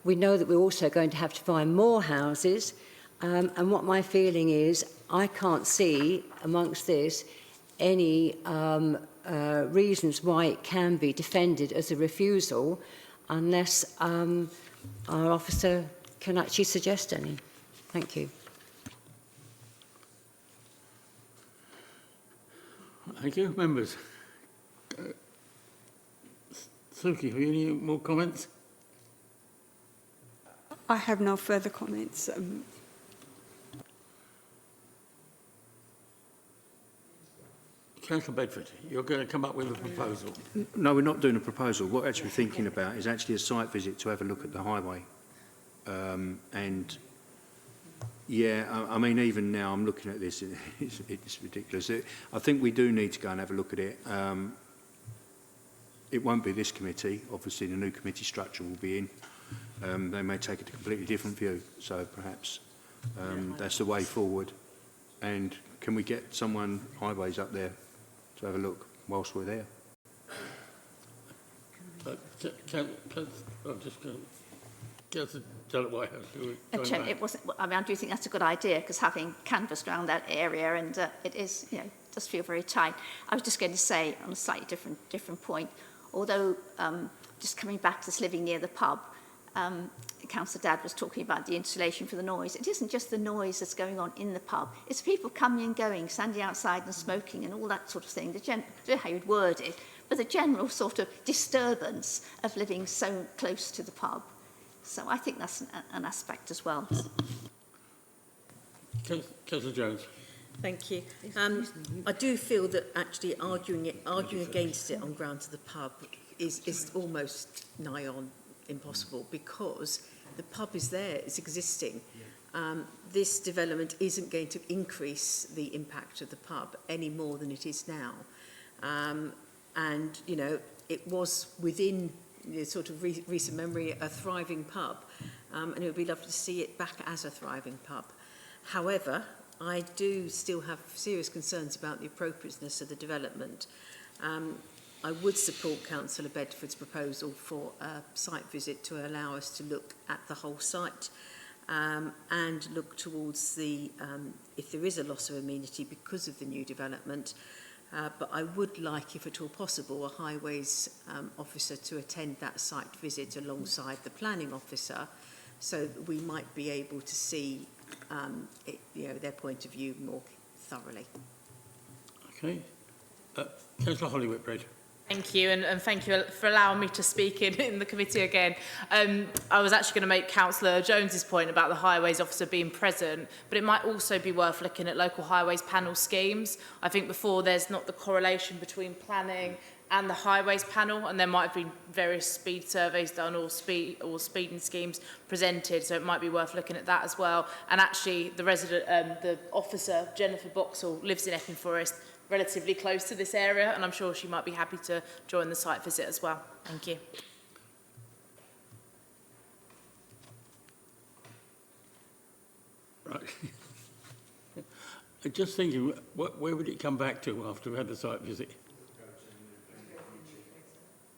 we know that we're also going to have to find more houses. And what my feeling is, I can't see amongst this any reasons why it can be defended as a refusal unless our officer can actually suggest any. Thank you. Thank you. Members. Suki, have you any more comments? I have no further comments. Councillor Bedford, you're going to come up with a proposal. No, we're not doing a proposal. What we're actually thinking about is actually a site visit to have a look at the highway. And yeah, I mean, even now I'm looking at this, it's ridiculous. I think we do need to go and have a look at it. It won't be this committee. Obviously, the new committee structure will be in. They may take a completely different view. So perhaps that's the way forward. And can we get someone highways up there to have a look whilst we're there? Chairman, it wasn't. I mean, I do think that's a good idea because having canvassed around that area, and it is, you know, does feel very tight. I was just going to say on a slightly different point. Although just coming back to this living near the pub, Councillor Dad was talking about the insulation for the noise. It isn't just the noise that's going on in the pub. It's people coming and going, standing outside and smoking and all that sort of thing. I don't know how you'd word it, but the general sort of disturbance of living so close to the pub. So I think that's an aspect as well. Councillor Jones. Thank you. I do feel that actually arguing against it on grounds of the pub is almost nigh on impossible because the pub is there, it's existing. This development isn't going to increase the impact of the pub any more than it is now. And, you know, it was within sort of recent memory a thriving pub, and it would be lovely to see it back as a thriving pub. However, I do still have serious concerns about the appropriateness of the development. I would support Councillor Bedford's proposal for a site visit to allow us to look at the whole site and look towards the, if there is a loss of amenity because of the new development. But I would like, if at all possible, a highways officer to attend that site visit alongside the planning officer so that we might be able to see their point of view more thoroughly. Okay. Councillor Holly-Whitbread. Thank you, and thank you for allowing me to speak in the committee again. I was actually going to make Councillor Jones's point about the highways officer being present, but it might also be worth looking at local highways panel schemes. I think before there's not the correlation between planning and the highways panel, and there might have been various speed surveys done or speeding schemes presented, so it might be worth looking at that as well. And actually, the officer, Jennifer Boxall, lives in Epping Forest, relatively close to this area, and I'm sure she might be happy to join the site visit as well. Thank you. Right. I'm just thinking, where would it come back to after we had the site visit?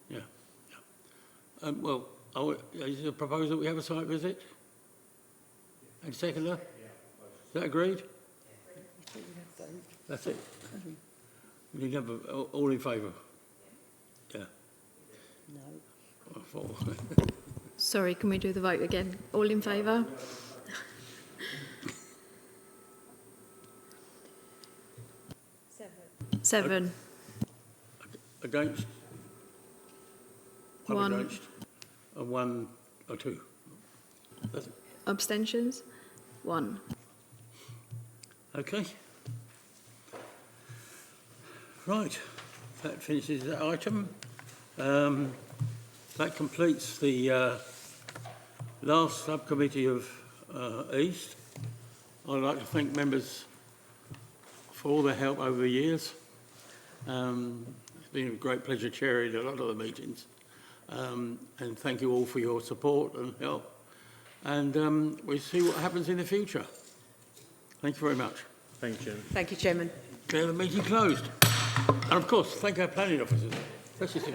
Yeah. Well, is it a proposal that we have a site visit? And seconder? Is that agreed? That's it. We need to have all in favour? Yeah. No. Sorry, can we do the vote again? All in favour? Seven. Against? I'm One. against. And 1 or 2. That's it. Abstentions? 1. Okay. Right, that finishes that item. That completes the last subcommittee of East. I'd like to thank members for all their help over the years. It's been a great pleasure chairing a lot of the meetings. And thank you all for your support and help. And we'll see what happens in the future. Thank you very much. Thank you, Chairman. Thank you, Chairman. Declare the meeting closed. And of course, thank our planning officers. Especially